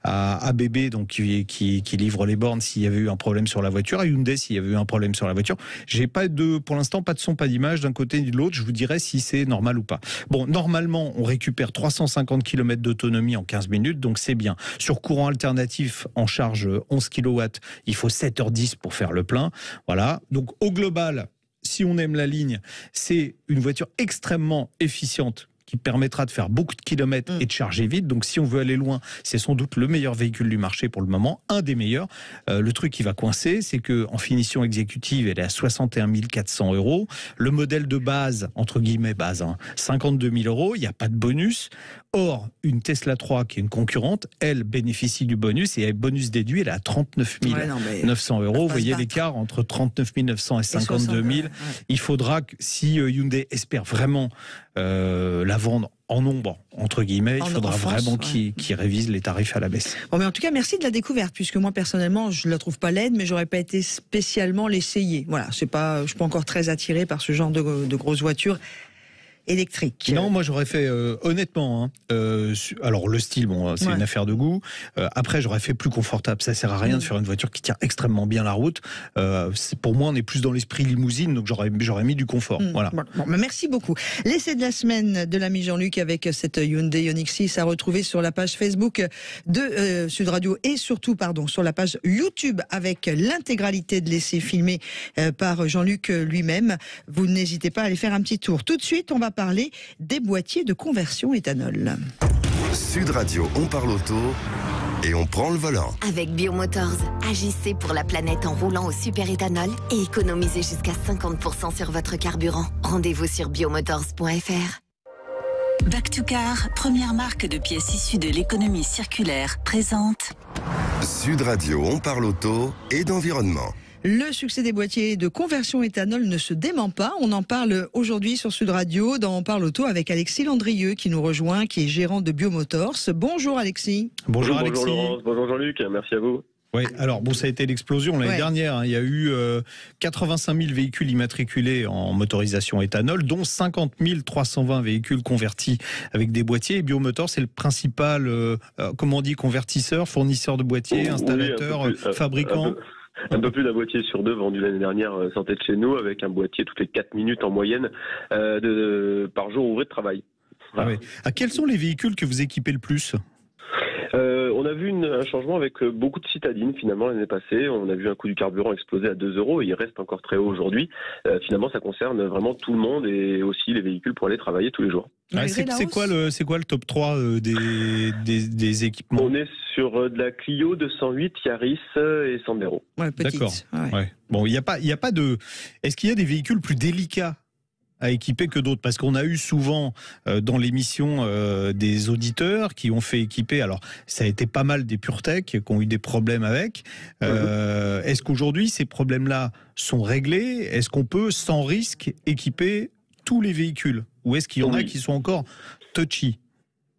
à ABB, donc qui livre les bornes, s'il y avait eu un problème sur la voiture, à Hyundai s'il y avait eu un problème sur la voiture. J'ai pas pour l'instant, pas de son, pas d'image d'un côté ni de l'autre. Je vous dirai si c'est normal ou pas. Bon, normalement, on récupère 350 km d'autonomie en 15 minutes, donc c'est bien. Sur courant alternatif, en charge 11 kW, il faut 7h10 pour faire le plein. Voilà. Donc au global, si on aime la ligne, c'est une voiture extrêmement efficiente qui permettra de faire beaucoup de kilomètres et de charger vite. Donc si on veut aller loin, c'est sans doute le meilleur véhicule du marché pour le moment, un des meilleurs. Le truc qui va coincer, c'est qu'en finition exécutive, elle est à 61 400 €. Le modèle de base, entre guillemets base, 52 000 €, il n'y a pas de bonus. Or, une Tesla 3 qui est une concurrente, elle bénéficie du bonus et elle bonus déduit, elle est à 39 900 €. Vous voyez l'écart entre 39 900 et 52 000. Il faudra que, si Hyundai espère vraiment la vendre en nombre, entre guillemets, il faudra vraiment qu'ils révisent les tarifs à la baisse. Bon, mais en tout cas, merci de la découverte, puisque moi, personnellement, je ne la trouve pas laide, mais j'aurais pas été spécialement l'essayer. Voilà, je suis pas encore très attiré par ce genre de grosses voitures électrique. Non, moi j'aurais fait honnêtement. Alors le style, bon, c'est une affaire de goût. Après, j'aurais fait plus confortable. Ça sert à rien de faire une voiture qui tient extrêmement bien la route. Pour moi, on est plus dans l'esprit limousine, donc j'aurais mis du confort. Voilà. Bon, merci beaucoup. L'essai de la semaine de l'ami Jean-Luc avec cette Hyundai Ioniq 6 à retrouver sur la page Facebook de Sud Radio et surtout, sur la page YouTube avec l'intégralité de l'essai filmé par Jean-Luc lui-même. Vous n'hésitez pas à aller faire un petit tour. Tout de suite, on va parler des boîtiers de conversion éthanol. Sud Radio, on parle auto et on prend le volant. Avec Biomotors, agissez pour la planète en roulant au super-éthanol et économisez jusqu'à 50% sur votre carburant. Rendez-vous sur biomotors.fr. Back to Car, première marque de pièces issues de l'économie circulaire, présente Sud Radio, on parle auto et d'environnement. Le succès des boîtiers de conversion éthanol ne se dément pas. On en parle aujourd'hui sur Sud Radio dans On parle auto avec Alexis Landrieux qui nous rejoint, qui est gérant de Biomotors. Bonjour Alexis. Bonjour Alexis. Bonjour Laurence, bonjour Jean-Luc, merci à vous. Oui, alors bon, ça a été l'explosion l'année dernière. Il y a eu 85 000 véhicules immatriculés en motorisation éthanol, dont 50 320 véhicules convertis avec des boîtiers. Et Biomotors, c'est le principal, convertisseur, fournisseur de boîtiers, installateur, fabricant. Un peu plus d'un boîtier sur deux vendu l'année dernière sortait de chez nous, avec un boîtier toutes les 4 minutes en moyenne par jour ouvré de travail. Voilà. Quels sont les véhicules que vous équipez le plus ? On a vu un changement avec beaucoup de citadines finalement l'année passée. On a vu un coût du carburant exploser à 2 € et il reste encore très haut aujourd'hui. Finalement, ça concerne vraiment tout le monde et aussi les véhicules pour aller travailler tous les jours. C'est quoi le top 3 des équipements ? On est sur de la Clio 208, Yaris et Sandero. D'accord. Bon, il y a pas de. Est-ce qu'il y a des véhicules plus délicats à équiper que d'autres, parce qu'on a eu souvent dans l'émission des auditeurs qui ont fait équiper, alors ça a été pas mal des PureTech qui ont eu des problèmes avec. Est-ce qu'aujourd'hui ces problèmes-là sont réglés ? Est-ce qu'on peut sans risque équiper tous les véhicules ? Ou est-ce qu'il y en a qui sont encore touchy ?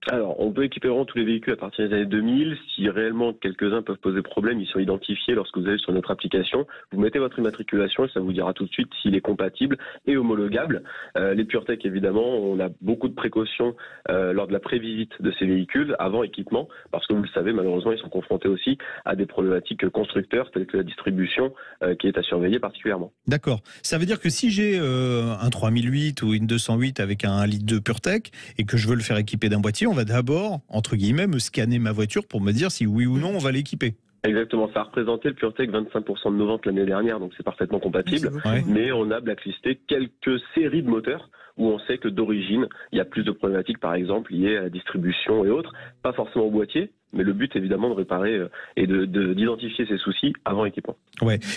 Alors, on peut équiper vraiment tous les véhicules à partir des années 2000. Si réellement quelques-uns peuvent poser problème, ils sont identifiés lorsque vous allez sur notre application. Vous mettez votre immatriculation et ça vous dira tout de suite s'il est compatible et homologable. Les PureTech, évidemment, on a beaucoup de précautions lors de la prévisite de ces véhicules avant équipement, parce que vous le savez, malheureusement, ils sont confrontés aussi à des problématiques constructeurs telles que la distribution qui est à surveiller particulièrement. D'accord. Ça veut dire que si j'ai un 3008 ou une 208 avec un litre de PureTech et que je veux le faire équiper d'un boîtier, on va d'abord, entre guillemets, me scanner ma voiture pour me dire si oui ou non on va l'équiper. Exactement, ça a représenté le PureTech 25% de nos ventes l'année dernière, donc c'est parfaitement compatible. Mais on a blacklisté quelques séries de moteurs où on sait que d'origine, il y a plus de problématiques, par exemple, liées à la distribution et autres, pas forcément au boîtier, mais le but évidemment de réparer et d'identifier ces soucis avant équipement.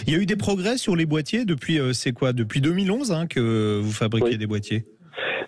Il y a eu des progrès sur les boîtiers depuis, depuis 2011 que vous fabriquez des boîtiers ?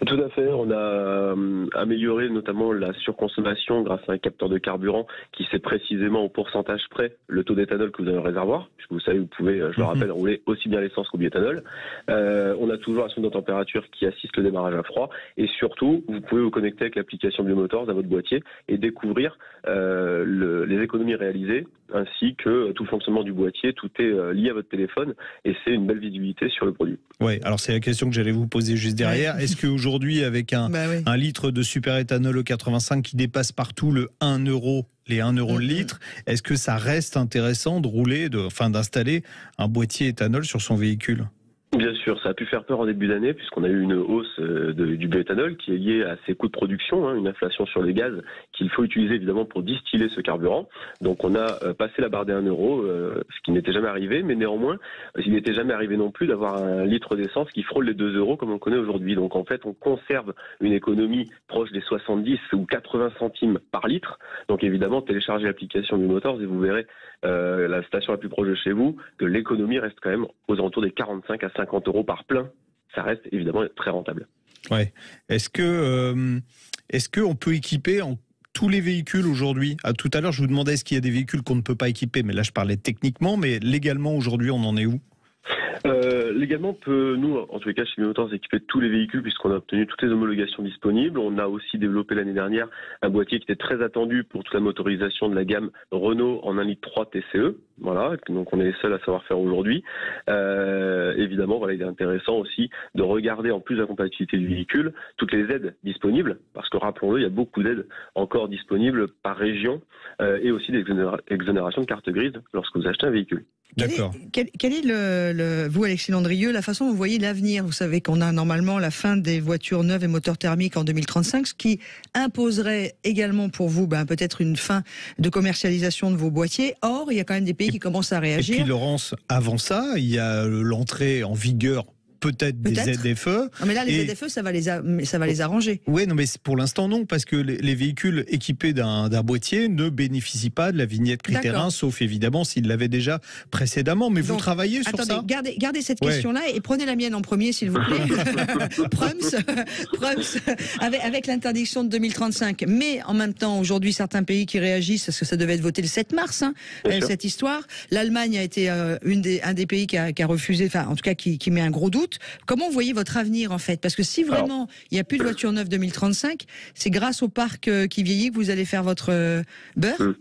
Tout à fait, on a amélioré notamment la surconsommation grâce à un capteur de carburant qui sait précisément au pourcentage près le taux d'éthanol que vous avez dans le réservoir, puisque vous savez, vous pouvez, je le rappelle, rouler aussi bien l'essence qu'au bioéthanol. On a toujours la sonde de température qui assiste le démarrage à froid, et surtout, vous pouvez vous connecter avec l'application Biomotors à votre boîtier et découvrir les économies réalisées, ainsi que tout le fonctionnement du boîtier. Tout est lié à votre téléphone, et c'est une belle visibilité sur le produit. Oui, alors c'est la question que j'allais vous poser juste derrière. Est-ce qu'aujourd'hui, avec un litre de super-éthanol E85 qui dépasse partout le 1 €, les 1 € le litre, est-ce que ça reste intéressant de rouler, d'installer un boîtier éthanol sur son véhicule ? Bien sûr, ça a pu faire peur en début d'année puisqu'on a eu une hausse du bioéthanol qui est liée à ses coûts de production, une inflation sur les gaz qu'il faut utiliser évidemment pour distiller ce carburant. Donc on a passé la barre des 1 euro, ce qui n'était jamais arrivé, mais néanmoins, il n'était jamais arrivé non plus d'avoir un litre d'essence qui frôle les 2 euros comme on connaît aujourd'hui. Donc en fait, on conserve une économie proche des 70 ou 80 centimes par litre. Donc évidemment, téléchargez l'application Biomotors et vous verrez la station la plus proche de chez vous que l'économie reste quand même aux alentours des 45 à 50 euros par plein. Ça reste évidemment très rentable. Ouais. Est-ce que on peut équiper tous les véhicules aujourd'hui? Tout à l'heure, je vous demandais est-ce qu'il y a des véhicules qu'on ne peut pas équiper, mais là je parlais techniquement, mais légalement aujourd'hui on en est où? Légalement, on peut, nous, en tous les cas, chez Biomotors, équiper tous les véhicules puisqu'on a obtenu toutes les homologations disponibles. On a aussi développé l'année dernière un boîtier qui était très attendu pour toute la motorisation de la gamme Renault en 1,3 litre TCE. Voilà, donc on est les seuls à savoir faire aujourd'hui. Évidemment, voilà, il est intéressant aussi de regarder, en plus de la compatibilité du véhicule, toutes les aides disponibles, parce que rappelons-le, il y a beaucoup d'aides encore disponibles par région et aussi des exonérations de carte grise lorsque vous achetez un véhicule. D'accord. Quel est vous, Alexis Landrieux, la façon dont vous voyez l'avenir? Vous savez qu'on a normalement la fin des voitures neuves et moteurs thermiques en 2035, ce qui imposerait également pour vous peut-être une fin de commercialisation de vos boîtiers. Or, il y a quand même des pays qui commencent à réagir. Et puis Laurence, avant ça, il y a l'entrée en vigueur peut-être des ZFE. Non, mais là, les ZFE, ça va les arranger. Oui, non, mais pour l'instant, non, parce que les véhicules équipés d'un boîtier ne bénéficient pas de la vignette critérienne, sauf évidemment s'ils l'avaient déjà précédemment. Mais vous travaillez sur ça? Gardez cette question-là et prenez la mienne en premier, s'il vous plaît. Prums, avec l'interdiction de 2035. Mais en même temps, aujourd'hui, certains pays qui réagissent, parce que ça devait être voté le 7 mars, cette histoire. L'Allemagne a été un des pays qui a refusé, enfin, en tout cas, qui met un gros doute. Comment vous voyez votre avenir, en fait? Parce que si vraiment il n'y a plus de voitures neuves 2035, c'est grâce au parc qui vieillit que vous allez faire votre beurre?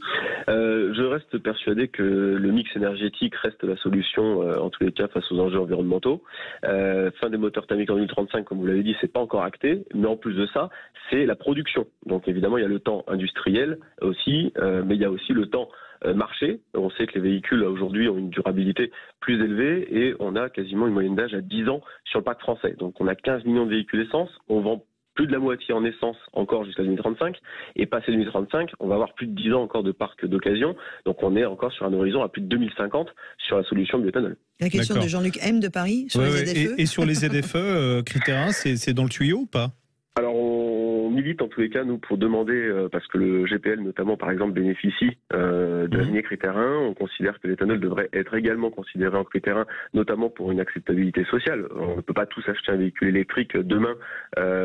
Je reste persuadé que le mix énergétique reste la solution, en tous les cas, face aux enjeux environnementaux. Fin des moteurs thermiques en 2035, comme vous l'avez dit, c'est pas encore acté, mais en plus de ça, c'est la production. Donc évidemment, il y a le temps industriel aussi, mais il y a aussi le temps marché. On sait que les véhicules aujourd'hui ont une durabilité plus élevée et on a quasiment une moyenne d'âge à 10 ans sur le parc français. Donc on a 15 millions de véhicules essence, on vend plus de la moitié en essence encore jusqu'à 2035 et passé 2035, on va avoir plus de 10 ans encore de parc d'occasion. Donc on est encore sur un horizon à plus de 2050 sur la solution bioéthanol. La question de Jean-Luc M de Paris sur les ZFE. Et sur les ZFE, critériens, c'est dans le tuyau ou pas? Alors on milite en tous les cas, nous, pour demander, parce que le GPL notamment par exemple bénéficie de la vignette critère 1, on considère que l'éthanol devrait être également considéré en critère 1, notamment pour une acceptabilité sociale. On ne peut pas tous acheter un véhicule électrique demain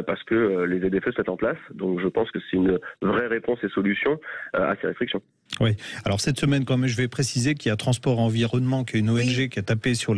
parce que les ZFE se mettent en place, donc je pense que c'est une vraie réponse et solution à ces restrictions. Oui, alors cette semaine quand même, je vais préciser qu'il y a Transport Environnement, qui est une ONG qui a tapé sur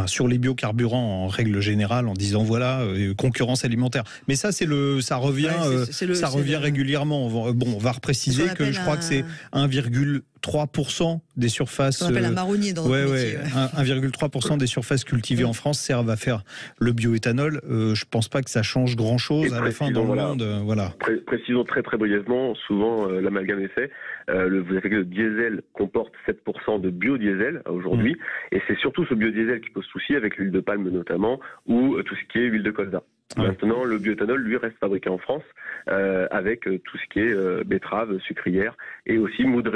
sur les biocarburants en règle générale en disant voilà, concurrence alimentaire. Mais ça ça revient régulièrement. On va repréciser que je crois que c'est 1,3% des surfaces. On appelle un marronnier dans notre métier. 1,3% des surfaces cultivées en France servent à faire le bioéthanol. Je pense pas que ça change grand-chose à la fin dans le monde. Voilà. Précisons très très brièvement, souvent l'amalgame est fait. Vous avez que le diesel comporte 7% de biodiesel aujourd'hui, et c'est surtout ce biodiesel qui pose souci avec l'huile de palme notamment, ou tout ce qui est huile de colza. Maintenant, le bioéthanol, lui, reste fabriqué en France avec tout ce qui est betterave, sucrière et aussi marc de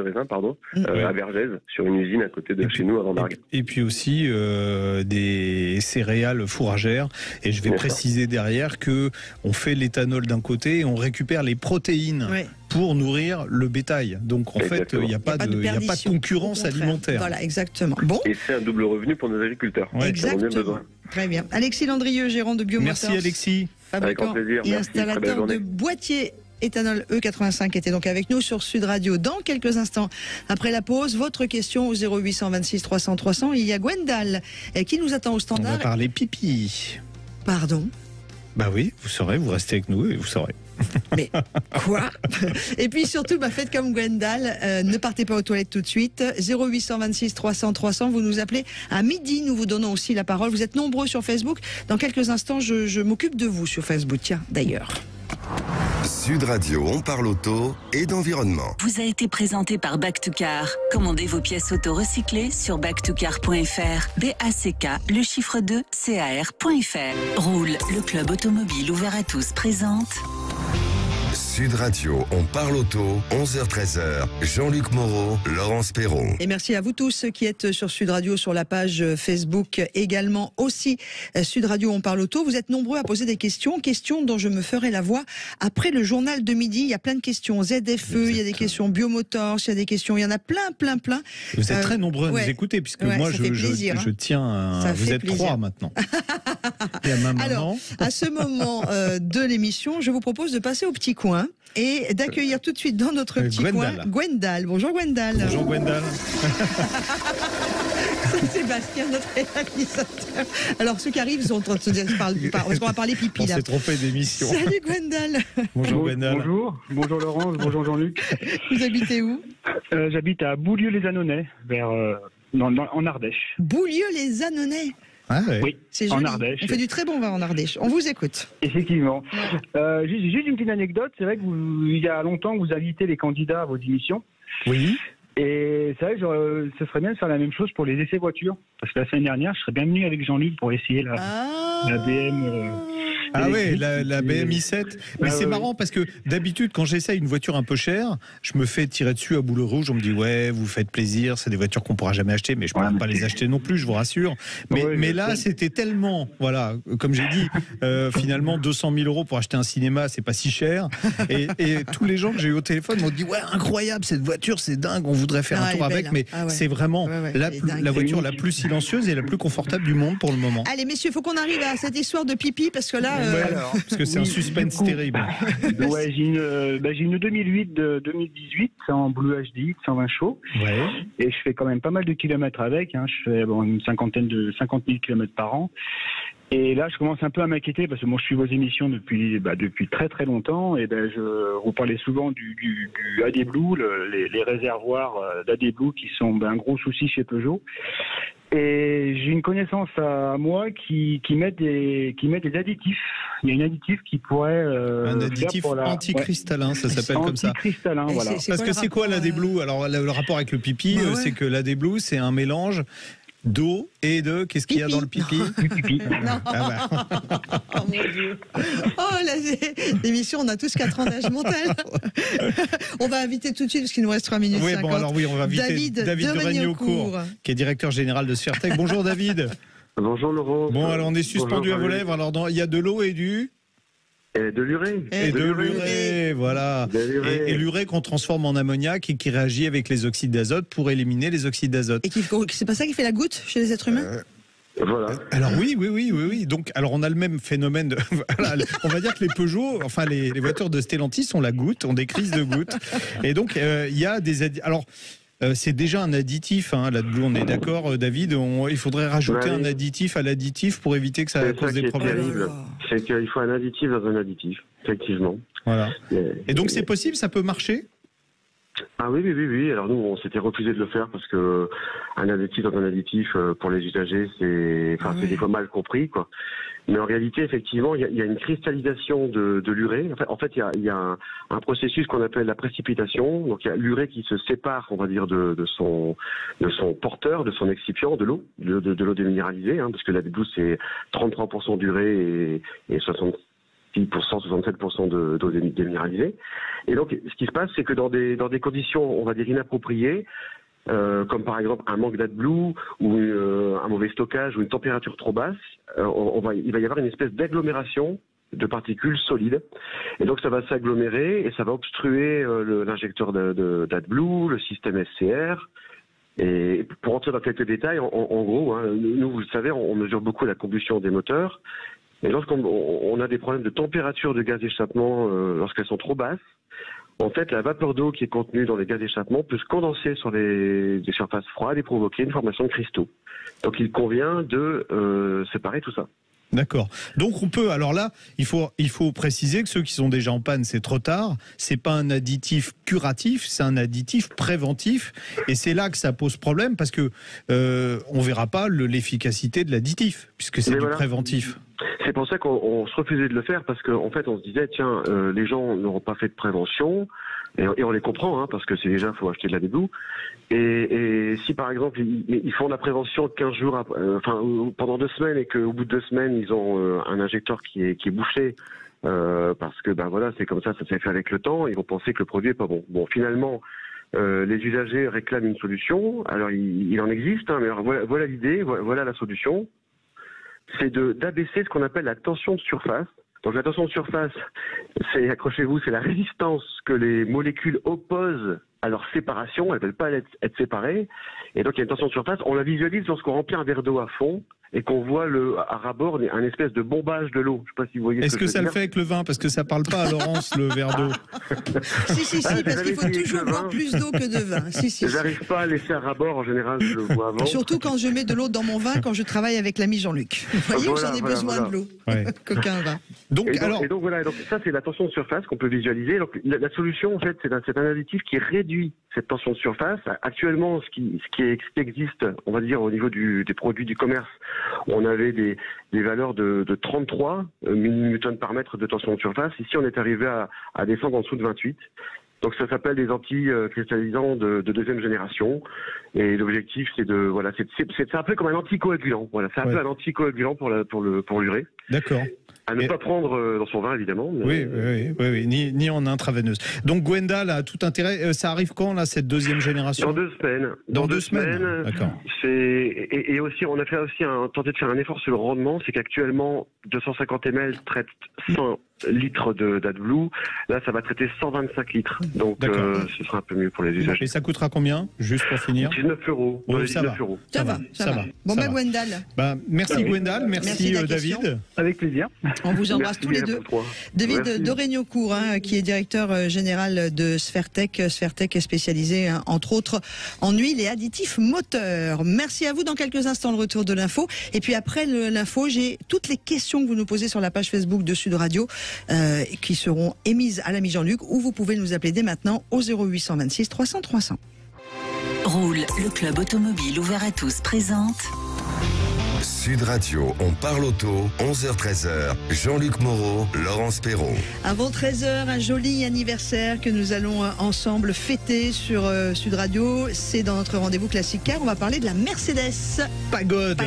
raisin, à Vergès, sur une usine à côté de chez nous à Vendargues. Et puis aussi des céréales fourragères. Et je vais préciser derrière que on fait l'éthanol d'un côté et on récupère les protéines pour nourrir le bétail. Donc en fait, il n'y a pas de concurrence alimentaire. Voilà, exactement. Bon. Et c'est un double revenu pour nos agriculteurs. Exactement. Très bien. Alexis Landrieux, gérant de Biomotors. Merci Alexis. Fabricant et installateur de boîtiers éthanol E85 était donc avec nous sur Sud Radio. Dans quelques instants, après la pause, votre question au 0826 300 300. Il y a Gwendal qui nous attend au standard. On va parler pipi. Pardon? Bah oui, vous saurez, vous restez avec nous et vous saurez. Mais quoi? Et puis surtout, faites comme Gwendal, ne partez pas aux toilettes tout de suite. 0826 300 300, vous nous appelez à midi, nous vous donnons aussi la parole. Vous êtes nombreux sur Facebook. Dans quelques instants, je m'occupe de vous sur Facebook, tiens, d'ailleurs. Sud Radio, on parle auto et d'environnement. Vous a été présenté par Back2Car. Commandez vos pièces auto recyclées sur back2car.fr. BACK, le chiffre 2, CAR.fr. Roule, le club automobile ouvert à tous présente. Sud Radio, on parle auto, 11h-13h. Jean-Luc Moreau, Laurence Perron. Et merci à vous tous qui êtes sur Sud Radio, sur la page Facebook également aussi. Sud Radio, on parle auto. Vous êtes nombreux à poser des questions dont je me ferai la voix après le journal de midi. Il y a plein de questions ZFE, il y a des questions biomotors, il y a des questions, il y en a plein. Vous êtes très nombreux à nous écouter, puisque moi je tiens vous êtes plaisir. 3 maintenant. Et à ma maman. Alors, à ce moment de l'émission, je vous propose de passer au petit coin et d'accueillir tout de suite dans notre petit coin Gwendal. Bonjour Gwendal. Bonjour Gwendal. C'est Sébastien, notre réalisateur. Alors ceux qui arrivent sont en train de se dire parce qu'on va parler pipi là. On s'est trompé d'émission. Salut Gwendal. Bonjour Gwendal. Bonjour Laurence, bonjour Jean-Luc. Vous habitez où? J'habite à Boulieu-les-Annonais, en Ardèche. Boulieu-les-Annonais. Ah ouais. Oui, c'est joli. En Ardèche. On fait du très bon vin en Ardèche. On vous écoute. Effectivement. Juste une petite anecdote. C'est vrai que il y a longtemps, vous invitez les candidats à vos émissions. Oui. Et c'est vrai que ce serait bien de faire la même chose pour les essais voitures. Parce que la semaine dernière, je serais bien venu avec Jean-Luc pour essayer la BM. Ah oui, la BM i7. Mais c'est marrant parce que d'habitude, quand j'essaye une voiture un peu chère, je me fais tirer dessus à boulet rouge. On me dit, ouais, vous faites plaisir, c'est des voitures qu'on pourra jamais acheter, mais je ne pourrais pas les acheter non plus, je vous rassure. Mais là, c'était tellement, voilà, comme j'ai dit, finalement, 200 000 € pour acheter un cinéma, c'est pas si cher. Et tous les gens que j'ai eu au téléphone m'ont dit, ouais, incroyable, cette voiture, c'est dingue, on voudrait faire un tour avec, mais c'est vraiment la voiture la plus silencieuse et la plus confortable du monde pour le moment. Allez, messieurs, il faut qu'on arrive à cette histoire de pipi, parce que là... parce que c'est un suspense terrible. Ouais, j'ai une 2008 de 2018 en Blue HD 120 chevaux. Ouais. Et je fais quand même pas mal de kilomètres avec. Je fais une 50 000 kilomètres par an. Et là, je commence un peu à m'inquiéter parce que moi, je suis vos émissions depuis très très longtemps. Et vous parlez souvent du AD Blue, les réservoirs d'AD Blue qui sont un gros souci chez Peugeot. Et j'ai une connaissance à moi qui met des additifs. Il y a un additif qui pourrait... un additif anticristallin, ça s'appelle comme ça. Anticristallin, voilà. Parce que c'est quoi l'AD Blue? Alors, le rapport avec le pipi, c'est que l'AD Blue, c'est un mélange d'eau et de... Qu'est-ce qu'il y a dans le pipi? Du pipi. Non. Oh mon Dieu. Oh, l'émission, on a tous 4 ans d'âge mental. On va inviter tout de suite, parce qu'il nous reste 3 minutes 50. Bon, alors on va inviter David de Ragnocourt, qui est directeur général de Sfertech. Bonjour David. Bonjour Laurent. Bon, alors on est suspendu à vos lèvres. Alors, il y a de l'eau et du... Et de l'urée. Et de l'urée, voilà. Et l'urée qu'on transforme en ammoniac et qui réagit avec les oxydes d'azote pour éliminer les oxydes d'azote. Et c'est pas ça qui fait la goutte chez les êtres humains? Voilà. Alors oui. Donc, alors on a le même phénomène. Voilà, on va dire que les Peugeot, enfin les voitures de Stellantis ont la goutte, ont des crises de goutte. Et donc il y a des alors. C'est déjà un additif, l'AdBlue, on est d'accord, David. Il faudrait rajouter un additif à l'additif pour éviter que ça cause des problèmes. Terrible. C'est qu'il faut un additif dans un additif, effectivement. Voilà. Et donc c'est possible, ça peut marcher? Ah oui. Alors nous, on s'était refusé de le faire parce que un additif dans un additif pour les usagers, c'est des fois mal compris, quoi. Mais en réalité, effectivement, il y a une cristallisation de l'urée. En fait, il y a un processus qu'on appelle la précipitation. Donc, il y a l'urée qui se sépare, on va dire, de son porteur, de son excipient, de l'eau déminéralisée, parce que la AdBlue, c'est 33% d'urée et 67% d'eau déminéralisée. Et donc, ce qui se passe, c'est que dans des conditions, on va dire, inappropriées, comme par exemple un manque d'AdBlue ou un mauvais stockage ou une température trop basse, il va y avoir une espèce d'agglomération de particules solides. Et donc ça va s'agglomérer et ça va obstruer l'injecteur d'AdBlue, le système SCR. Et pour entrer dans quelques détails, en gros, nous, vous le savez, on mesure beaucoup la combustion des moteurs. Et lorsqu'on a des problèmes de température de gaz d'échappement, lorsqu'elles sont trop basses, en fait, la vapeur d'eau qui est contenue dans les gaz d'échappement peut se condenser sur des surfaces froides et provoquer une formation de cristaux. Donc, il convient de séparer tout ça. D'accord. Donc on peut. Alors là, il faut préciser que ceux qui sont déjà en panne, c'est trop tard. C'est pas un additif curatif, c'est un additif préventif. Et c'est là que ça pose problème parce que on verra pas l'efficacité de l'additif puisque c'est du préventif. C'est pour ça qu'on se refusait de le faire parce qu'en fait on se disait tiens les gens n'auront pas fait de prévention et on les comprend hein, parce que c'est déjà faut acheter de la déblue et si par exemple ils font la prévention 15 jours après, pendant 2 semaines et qu'au bout de 2 semaines ils ont un injecteur qui est bouché parce que voilà c'est comme ça s'est fait avec le temps, ils vont penser que le produit est pas bon. Bon finalement les usagers réclament une solution, alors il en existe hein, mais alors, voilà l'idée, voilà la solution. C'est d'abaisser ce qu'on appelle la tension de surface. Donc la tension de surface, c'est, accrochez-vous, c'est la résistance que les molécules opposent à leur séparation. Elles ne veulent pas être séparées. Et donc il y a une tension de surface. On la visualise lorsqu'on remplit un verre d'eau à fond et qu'on voit à rabord un espèce de bombage de l'eau. Je ne sais pas si vous voyez. Est-ce que ça le fait avec le vin? Parce que ça ne parle pas à Laurence, le verre d'eau. Si, parce qu'il faut toujours boire plus d'eau que de vin. Si. J'arrive pas à laisser à rabord, en général, je le vois avant. Surtout quand je mets de l'eau dans mon vin, quand je travaille avec l'ami Jean-Luc. Vous voyez que j'en ai besoin de l'eau. Ouais. Qu'aucun vin. Donc ça, c'est la tension de surface qu'on peut visualiser. Donc, la solution, en fait, c'est un additif qui réduit cette tension de surface. Actuellement, ce qui existe, on va dire, au niveau des produits du commerce, on avait des valeurs de 33 millinewtons par mètre de tension de surface. Ici, on est arrivé à descendre en dessous de 28. Donc ça s'appelle des anti-cristallisants de 2e génération. Et l'objectif, c'est un peu comme un anticoagulant. Voilà, c'est un peu un anticoagulant pour l'urée. D'accord. À ne pas prendre dans son vin, évidemment. Mais... Oui. Ni en intraveineuse. Donc Gwendal a tout intérêt. Ça arrive quand, là, cette 2e génération? Dans 2 semaines. Dans 2 semaines. D'accord. Et aussi, on a fait aussi tenté de faire un effort sur le rendement. C'est qu'actuellement, 250 ml traite 100 litres d'AdBlue. Là, ça va traiter 125 litres. Donc, ce sera un peu mieux pour les usagers. Et ça coûtera combien, juste pour finir? 19 euros. Oh, ça va. Ça va. Bon, Gwendal. Merci Gwendal, merci David. Avec plaisir. On vous embrasse tous les deux. David Doregnocourt, qui est directeur général de Sfertech. Sfertech est spécialisé, entre autres, en huile et additifs moteurs. Merci à vous. Dans quelques instants, le retour de l'info. Et puis après l'info, j'ai toutes les questions que vous nous posez sur la page Facebook de Sud Radio qui seront émises à l'ami Jean-Luc, ou vous pouvez nous appeler dès maintenant au 0826 300 300. Roule, le club automobile ouvert à tous présente Sud Radio, on parle auto, 11h-13h, Jean-Luc Moreau, Laurence Perrault. Avant 13h, un joli anniversaire que nous allons ensemble fêter sur Sud Radio. C'est dans notre rendez-vous classique car on va parler de la Mercedes Pagode.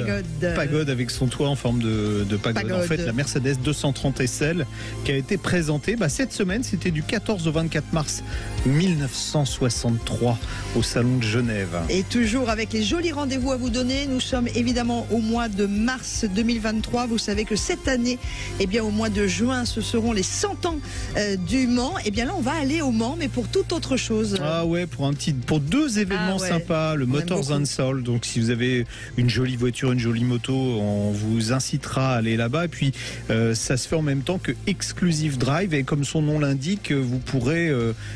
Pagode avec son toit en forme de pagode. En fait, la Mercedes 230 SL qui a été présentée cette semaine, c'était du 14 au 24 mars 1963 au Salon de Genève. Et toujours avec les jolis rendez-vous à vous donner, nous sommes évidemment au mois de mars 2023. Vous savez que cette année, au mois de juin, ce seront les 100 ans du Mans. Là, on va aller au Mans, mais pour toute autre chose. Ah ouais, pour 2 événements sympas, le Motors and Soul. Donc, si vous avez une jolie voiture, une jolie moto, on vous incitera à aller là-bas. Et puis, ça se fait en même temps que Exclusive Drive. Et comme son nom l'indique, vous pourrez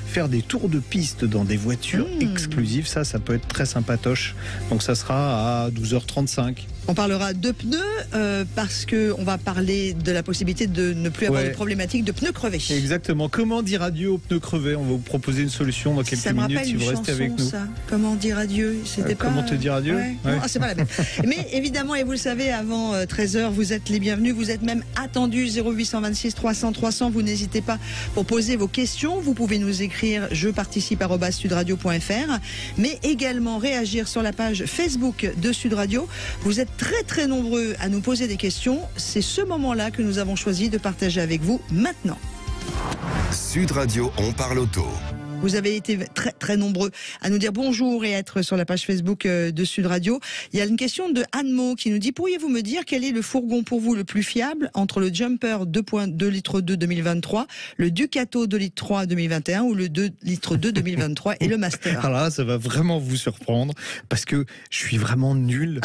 faire des tours de piste dans des voitures exclusives. Ça peut être très sympatoche. Donc, ça sera à 12h35. On parlera de pneus parce qu'on va parler de la possibilité de ne plus avoir de problématique de pneus crevés. Exactement. Comment dire adieu aux pneus crevés? On va vous proposer une solution dans quelques minutes si vous restez avec nous. Ça. Comment dire adieu? Comment te dire adieu? Non, c'est pas la même. Mais évidemment, et vous le savez, avant 13h, vous êtes les bienvenus. Vous êtes même attendus 0826 300 300. Vous n'hésitez pas pour poser vos questions. Vous pouvez nous écrire jeparticipe@sudradio.fr, mais également réagir sur la page Facebook de Sud Radio. Vous êtes très nombreux à nous poser des questions. C'est ce moment-là que nous avons choisi de partager avec vous maintenant. Sud Radio, on parle auto. Vous avez été très nombreux à nous dire bonjour et à être sur la page Facebook de Sud Radio. Il y a une question de Anne-Mo qui nous dit: pourriez-vous me dire quel est le fourgon pour vous le plus fiable entre le Jumper 2.2 litres 2 2023, le Ducato 2 litres 3 2021 ou le 2 litres 2 2023 et le Master? Alors là, ça va vraiment vous surprendre parce que je suis vraiment nul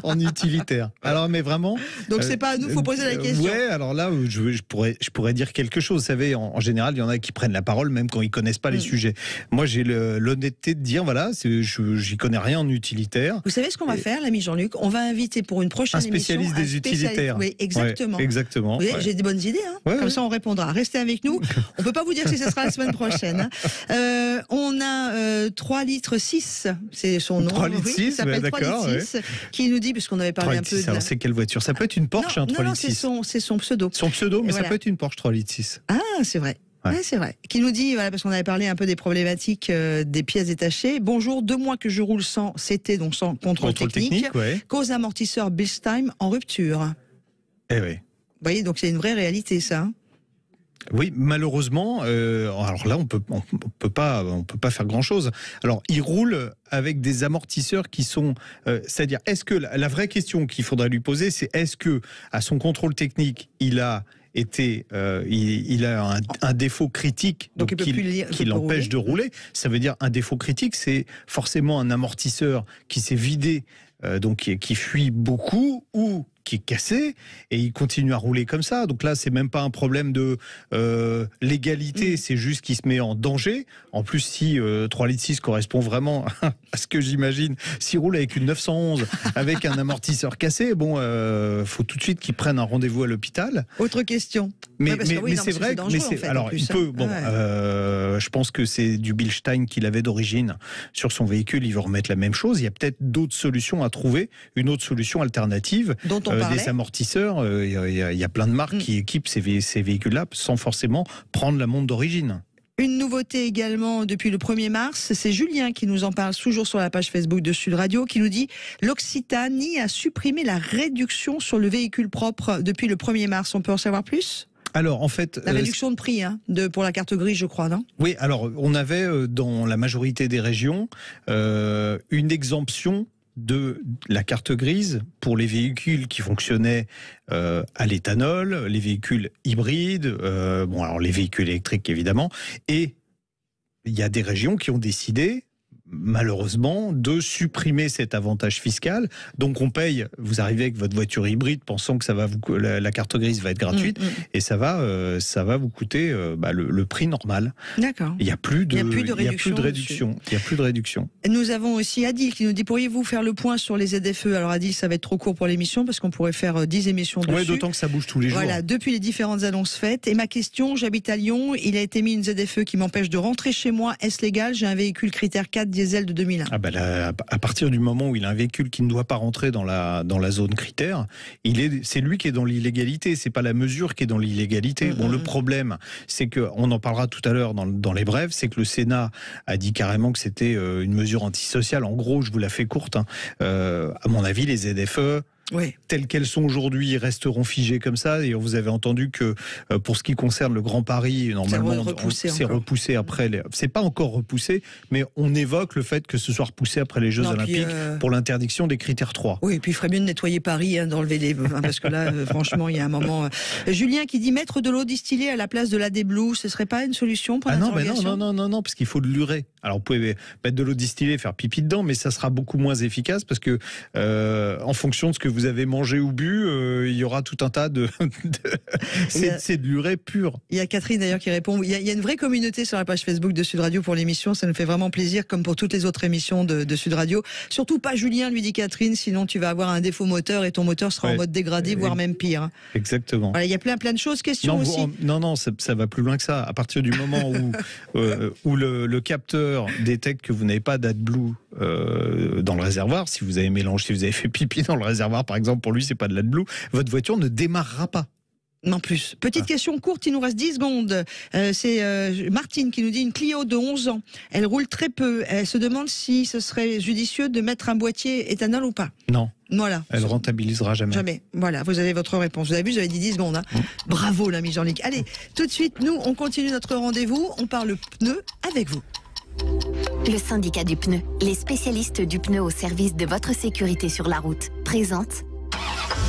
en utilitaire. Alors, mais vraiment. Donc c'est pas à nous, faut poser la question. Ouais, alors là, je pourrais dire quelque chose. Vous savez, en général, il y en a qui prennent la parole même quand ils connaissent connaissent pas les sujets. Moi, j'ai l'honnêteté de dire, voilà, j'y connais rien en utilitaire. Vous savez ce qu'on va faire, l'ami Jean-Luc? On va inviter pour une prochaine émission un spécialiste des utilitaires. Oui, exactement. Ouais, exactement. Vous voyez, j'ai des bonnes idées, hein. Comme ça on répondra. Restez avec nous. On peut pas vous dire si ce sera la semaine prochaine. Hein. On a 3 litres 6, c'est son nom. 3 litres 6, il s'appelle 3 litres 6, qui nous dit, puisqu'on avait parlé un peu de... Alors c'est quelle voiture? Ça peut être une Porsche, non, 3 non, litres 6. c'est son pseudo. Son pseudo, mais voilà. ça peut être une Porsche 3 litres 6. Ah, c'est vrai. Ouais. Ouais, c'est vrai. Qui nous dit, voilà, parce qu'on avait parlé un peu des problématiques des pièces détachées. Bonjour, 2 mois que je roule sans CT, donc sans contrôle technique. Ouais. Cause amortisseur Bilstein en rupture. Eh oui. Vous voyez, donc c'est une vraie réalité, ça. Hein. Oui, malheureusement, alors là, on peut pas faire grand-chose. Alors, il roule avec des amortisseurs qui sont, c'est-à-dire, est-ce que la vraie question qu'il faudrait lui poser, c'est est-ce que à son contrôle technique, il a un défaut critique donc qui l'empêche de rouler. Ça veut dire un défaut critique, c'est forcément un amortisseur qui s'est vidé, donc qui fuit beaucoup ou qui est cassé et il continue à rouler comme ça. Donc là, c'est même pas un problème de légalité, c'est juste qu'il se met en danger. En plus, si 3 litres 6 correspond vraiment à ce que j'imagine, s'il roule avec une 911 avec un amortisseur cassé, bon, faut tout de suite qu'il prenne un rendez-vous à l'hôpital. Autre question. Mais c'est vrai que alors il peut. Bon, je pense que c'est du Bilstein qu'il avait d'origine sur son véhicule. Il veut remettre la même chose. Il y a peut-être d'autres solutions à trouver, une autre solution alternative. Dont on des amortisseurs, il y a plein de marques qui équipent ces véhicules-là sans forcément prendre la montre d'origine. Une nouveauté également depuis le 1er mars, c'est Julien qui nous en parle toujours sur la page Facebook de Sud Radio, qui nous dit l'Occitanie a supprimé la réduction sur le véhicule propre depuis le 1er mars. On peut en savoir plus ? Alors, en fait, la réduction de prix pour la carte grise, je crois, non ? Oui, alors on avait dans la majorité des régions une exemption de la carte grise pour les véhicules qui fonctionnaient à l'éthanol, les véhicules hybrides, alors les véhicules électriques évidemment, et il y a des régions qui ont décidé malheureusement de supprimer cet avantage fiscal. Donc on paye, vous arrivez avec votre voiture hybride pensant que la carte grise va être gratuite et ça va vous coûter le prix normal. D'accord. Il n'y a plus de réduction. Il y a plus de réduction. Nous avons aussi Adil qui nous dit pourriez-vous faire le point sur les ZFE? Alors Adil, ça va être trop court pour l'émission parce qu'on pourrait faire 10 émissions dessus. Oui, d'autant que ça bouge tous les jours. Voilà, depuis les différentes annonces faites. Et ma question, j'habite à Lyon, il a été mis une ZFE qui m'empêche de rentrer chez moi. Est-ce légal? J'ai un véhicule critère 4 diesel de 2001. Ah bah là, à partir du moment où il a un véhicule qui ne doit pas rentrer dans la zone critère, c'est lui qui est dans l'illégalité, c'est pas la mesure qui est dans l'illégalité. Bon, le problème, c'est que, on en parlera tout à l'heure dans les brèves, c'est que le Sénat a dit carrément que c'était une mesure antisociale. En gros, je vous la fais courte, à mon avis, les ZFE, telles qu'elles sont aujourd'hui, resteront figées comme ça. Et vous avez entendu que pour ce qui concerne le Grand Paris, normalement, c'est repoussé après. C'est pas encore repoussé, mais on évoque le fait que ce soit repoussé après les Jeux Olympiques pour l'interdiction des critères 3. Oui, et puis il ferait mieux de nettoyer Paris, d'enlever les... parce que là, franchement, il y a un moment... Julien qui dit mettre de l'eau distillée à la place de la Blue, ce serait pas une solution pour l'interrogation ? Non, parce qu'il faut de l'urée. Alors vous pouvez mettre de l'eau distillée, faire pipi dedans, mais ça sera beaucoup moins efficace parce que en fonction de ce que vous avez mangé ou bu, il y aura tout un tas de... c'est de l'urée pure. Il y a Catherine d'ailleurs qui répond, il y a une vraie communauté sur la page Facebook de Sud Radio pour l'émission, ça nous fait vraiment plaisir comme pour toutes les autres émissions de Sud Radio. Surtout pas Julien, lui dit Catherine, sinon tu vas avoir un défaut moteur et ton moteur sera en mode dégradé, voire même pire. Exactement. Voilà, il y a plein de choses, questions aussi. Non, ça va plus loin que ça. À partir du moment où le capteur détecte que vous n'avez pas d'AdBlue dans le réservoir, si vous avez mélangé, si vous avez fait pipi dans le réservoir par exemple, pour lui c'est pas de l'AdBlue, votre voiture ne démarrera pas. Non plus. Petite question courte, il nous reste 10 secondes. C'est Martine qui nous dit une Clio de 11 ans. Elle roule très peu. Elle se demande si ce serait judicieux de mettre un boîtier éthanol ou pas. Non. Voilà. Elle rentabilisera jamais. Jamais. Voilà, vous avez votre réponse. Vous avez vu, j'avais dit 10 secondes. Bravo l'ami Jean-Luc. Allez, tout de suite, nous, on continue notre rendez-vous. On parle pneu avec vous. Le syndicat du pneu, les spécialistes du pneu au service de votre sécurité sur la route, présente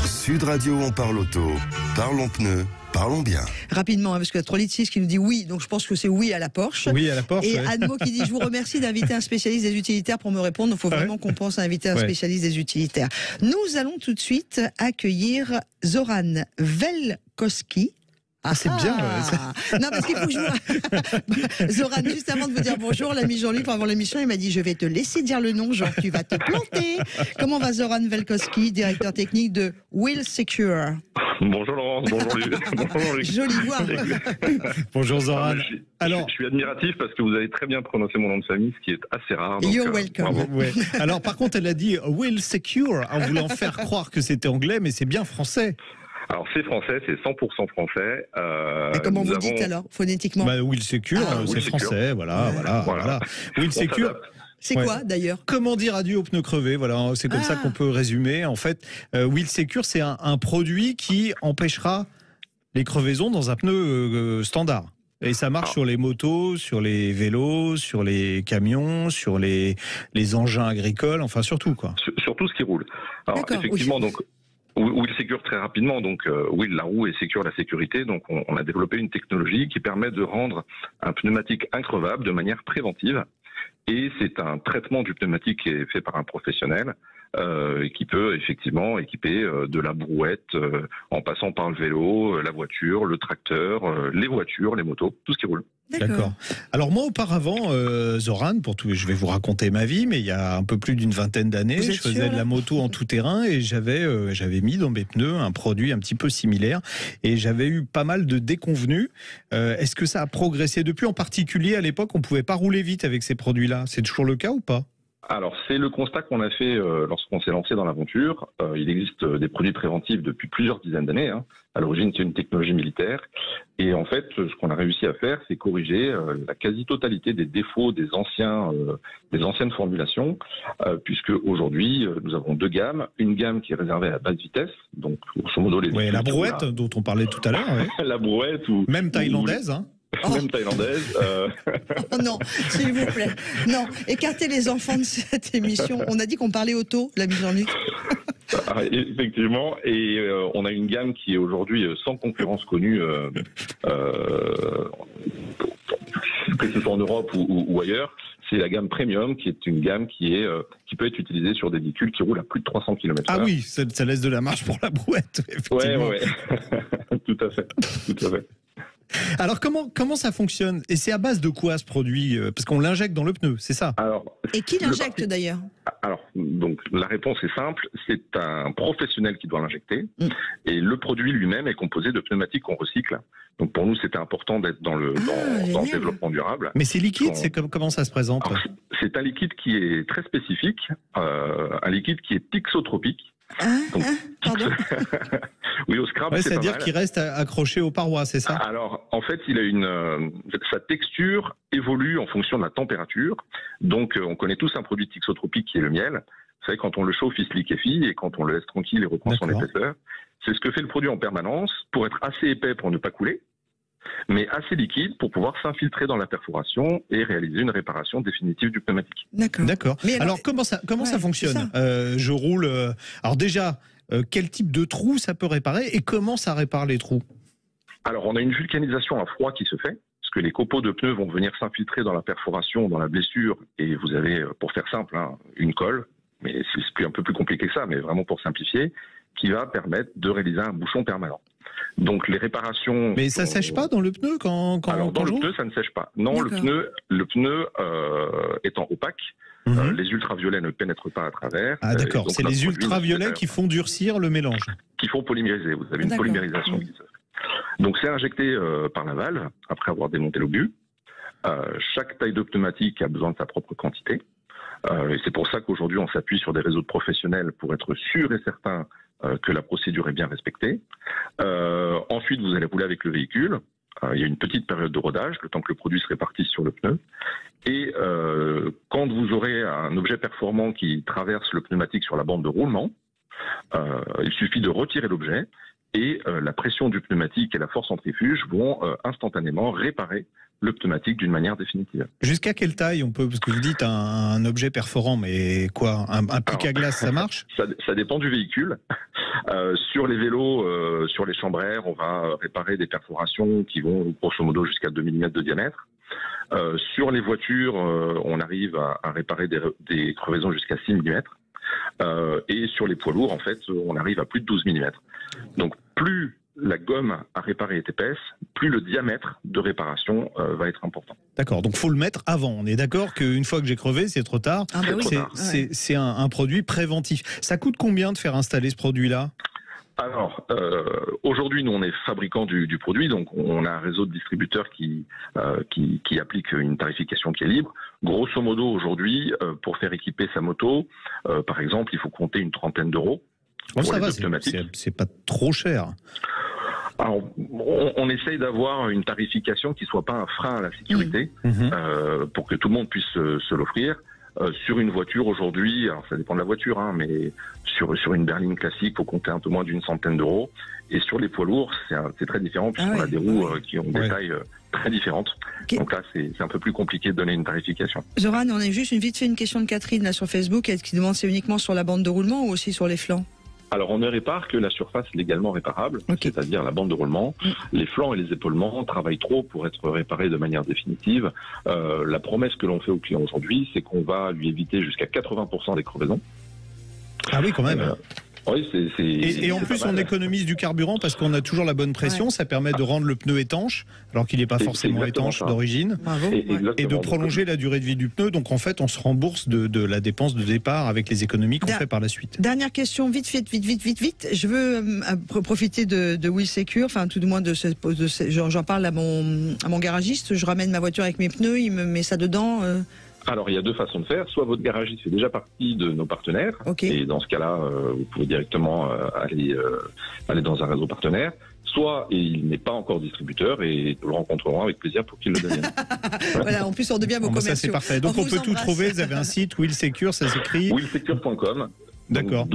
Sud Radio, on parle auto. Parlons pneus, parlons bien. Rapidement, parce que la 3 litres 6 qui nous dit oui, donc je pense que c'est oui à la Porsche. Oui à la Porsche. Et Admo qui dit je vous remercie d'inviter un spécialiste des utilitaires pour me répondre. Il faut vraiment qu'on pense à inviter un spécialiste des utilitaires. Nous allons tout de suite accueillir Zoran Velkoski. Ah, c'est bien. Non, parce qu'il faut que je vous... Zoran, juste avant de vous dire bonjour, l'ami Jean-Luc, avant l'émission, il m'a dit, je vais te laisser dire le nom, genre tu vas te planter. Comment va Zoran Velkoski, directeur technique de Will Secure? Bonjour Laurence, bonjour Luc. Jolie voix. Bonjour Zoran. Je suis admiratif parce que vous avez très bien prononcé mon nom de famille, ce qui est assez rare. Donc, You're welcome. Ouais. Alors par contre, elle a dit Will Secure en voulant faire croire que c'était anglais, mais c'est bien français. Alors c'est français, c'est 100% français. Et comment vous dites alors, phonétiquement? Will Secure, c'est français, voilà. Will Secure. C'est quoi d'ailleurs? Comment dire adieu aux pneus crevés? Voilà, c'est comme ça qu'on peut résumer. En fait, Will Secure, c'est un produit qui empêchera les crevaisons dans un pneu standard. Et ça marche sur les motos, sur les vélos, sur les camions, sur les engins agricoles, enfin surtout quoi. Sur tout ce qui roule. Alors effectivement, donc Will Secure très rapidement, donc Will la roue et Secure la sécurité, donc on a développé une technologie qui permet de rendre un pneumatique increvable de manière préventive. Et c'est un traitement du pneumatique qui est fait par un professionnel qui peut effectivement équiper de la brouette en passant par le vélo, la voiture, le tracteur, les voitures, les motos, tout ce qui roule. D'accord. Alors moi auparavant, Zoran, je vais vous raconter ma vie, mais il y a un peu plus d'une vingtaine d'années, je faisais de la moto en tout terrain et j'avais mis dans mes pneus un produit un petit peu similaire et j'avais eu pas mal de déconvenues. Est-ce que ça a progressé depuis? En particulier à l'époque, on pouvait pas rouler vite avec ces produits-là. C'est toujours le cas ou pas? Alors, c'est le constat qu'on a fait lorsqu'on s'est lancé dans l'aventure. Il existe des produits préventifs depuis plusieurs dizaines d'années. Hein. À l'origine, c'est une technologie militaire. Et en fait, ce qu'on a réussi à faire, c'est corriger la quasi-totalité des défauts des anciennes formulations, puisque aujourd'hui, nous avons deux gammes. Une gamme qui est réservée à la basse vitesse, donc grosso modo les... la brouette dont on parlait tout à l'heure. Ouais. La brouette ou... Même thaïlandaise, hein. Même thaïlandaise. Oh non, s'il vous plaît. Non, écartez les enfants de cette émission. On a dit qu'on parlait auto, l'ami Jean-Luc. Effectivement, et on a une gamme qui est aujourd'hui sans concurrence connue, que ce soit en Europe ou ailleurs. C'est la gamme Premium, qui est une gamme qui peut être utilisée sur des véhicules qui roulent à plus de 300 km/h. Ah oui, ça laisse de la marge pour la brouette, effectivement. Ouais. Tout à fait. Alors comment ça fonctionne? Et c'est à base de quoi ce produit? Parce qu'on l'injecte dans le pneu, c'est ça? Et qui l'injecte d'ailleurs? Alors, donc la réponse est simple, c'est un professionnel qui doit l'injecter. Et le produit lui-même est composé de pneumatiques qu'on recycle. Donc pour nous, c'était important d'être dans le développement durable. Mais c'est liquide, comment ça se présente? Alors, c'est un liquide qui est très spécifique, un liquide qui est pixotropique. Pardon. Oui, au scrap, c'est-à-dire qu'il reste accroché aux parois, c'est ça? Alors, en fait, sa texture évolue en fonction de la température. Donc, on connaît tous un produit pixotropique qui est le miel. Vous savez, quand on le chauffe, il se liquéfie, et quand on le laisse tranquille, il reprend son épaisseur. C'est ce que fait le produit en permanence pour être assez épais pour ne pas couler, mais assez liquide pour pouvoir s'infiltrer dans la perforation et réaliser une réparation définitive du pneumatique. D'accord. Alors comment ça fonctionne? Je roule. Alors déjà, quel type de trou ça peut réparer et comment ça répare les trous? Alors on a une vulcanisation à froid qui se fait, parce que les copeaux de pneus vont venir s'infiltrer dans la perforation, dans la blessure, et vous avez, pour faire simple, une colle, mais c'est un peu plus compliqué que ça, mais vraiment pour simplifier, qui va permettre de réaliser un bouchon permanent. Donc les réparations... Mais ça sèche pas dans le pneu quand Alors dans le pneu, ça ne sèche pas. Non, le pneu étant opaque, les ultraviolets ne pénètrent pas à travers. Ah d'accord, c'est les ultraviolets qui font durcir le mélange. Qui font polymériser, vous avez une polymérisation qui se fait. Donc c'est injecté par la valve, après avoir démonté l'obus. Chaque taille de pneumatique a besoin de sa propre quantité. Et c'est pour ça qu'aujourd'hui on s'appuie sur des réseaux de professionnels pour être sûr et certain que la procédure est bien respectée. Ensuite, vous allez rouler avec le véhicule. Il y a une petite période de rodage, le temps que le produit se répartisse sur le pneu. Et quand vous aurez un objet performant qui traverse le pneumatique sur la bande de roulement, il suffit de retirer l'objet et la pression du pneumatique et la force centrifuge vont instantanément réparer le pneumatique d'une manière définitive. Jusqu'à quelle taille on peut, parce que vous dites un objet perforant, mais quoi, un pic à glace, ça marche? Ça dépend du véhicule. Sur les vélos, sur les chambres à air, on va réparer des perforations qui vont grosso modo jusqu'à 2 mm de diamètre. Sur les voitures, on arrive à réparer des crevaisons jusqu'à 6 mm. Et sur les poids lourds, en fait, on arrive à plus de 12 mm. Donc plus la gomme à réparer est épaisse, plus le diamètre de réparation va être important. D'accord, donc faut le mettre avant. On est d'accord qu'une fois que j'ai crevé, c'est trop tard. Ah bah oui. C'est un produit préventif. Ça coûte combien de faire installer ce produit-là ? Alors, aujourd'hui, nous, on est fabricant du produit, donc on a un réseau de distributeurs qui applique une tarification qui est libre. Grosso modo, aujourd'hui, pour faire équiper sa moto, par exemple, il faut compter une trentaine d'euros. Oh, ça va, c'est pas trop cher. Alors, on essaye d'avoir une tarification qui soit pas un frein à la sécurité, pour que tout le monde puisse se l'offrir. Sur une voiture aujourd'hui, alors ça dépend de la voiture, hein, mais sur une berline classique, il faut compter un peu moins d'une centaine d'euros. Et sur les poids lourds, c'est très différent puisqu'on a des roues qui ont des tailles très différentes. Okay. Donc là, c'est un peu plus compliqué de donner une tarification. Zoran, on a juste vite fait une question de Catherine là sur Facebook qui demande c'est uniquement sur la bande de roulement ou aussi sur les flancs? Alors, on ne répare que la surface légalement réparable, c'est-à-dire la bande de roulement. Les flancs et les épaulements travaillent trop pour être réparés de manière définitive. La promesse que l'on fait au client aujourd'hui, c'est qu'on va lui éviter jusqu'à 80% des crevaisons. Ah oui, quand même. Oui, et en plus, on économise du carburant parce qu'on a toujours la bonne pression. Ça permet de rendre le pneu étanche, alors qu'il n'est pas forcément étanche d'origine, et de prolonger la durée de vie du pneu. Donc en fait, on se rembourse de la dépense de départ avec les économies qu'on fait par la suite. Dernière question, vite. Je veux profiter de Wheel Secure, enfin tout du moins j'en parle à mon garagiste. Je ramène ma voiture avec mes pneus, il me met ça dedans. Alors, il y a deux façons de faire. Soit votre garagiste fait déjà partie de nos partenaires, et dans ce cas-là, vous pouvez directement aller dans un réseau partenaire. Soit il n'est pas encore distributeur et nous le rencontrerons avec plaisir pour qu'il le devienne. Voilà, en plus on devient vos commerciaux. Ça c'est parfait. Donc on peut tout trouver. Vous avez un site Wheel Secure, ça s'écrit wheelsecure.com. D'accord.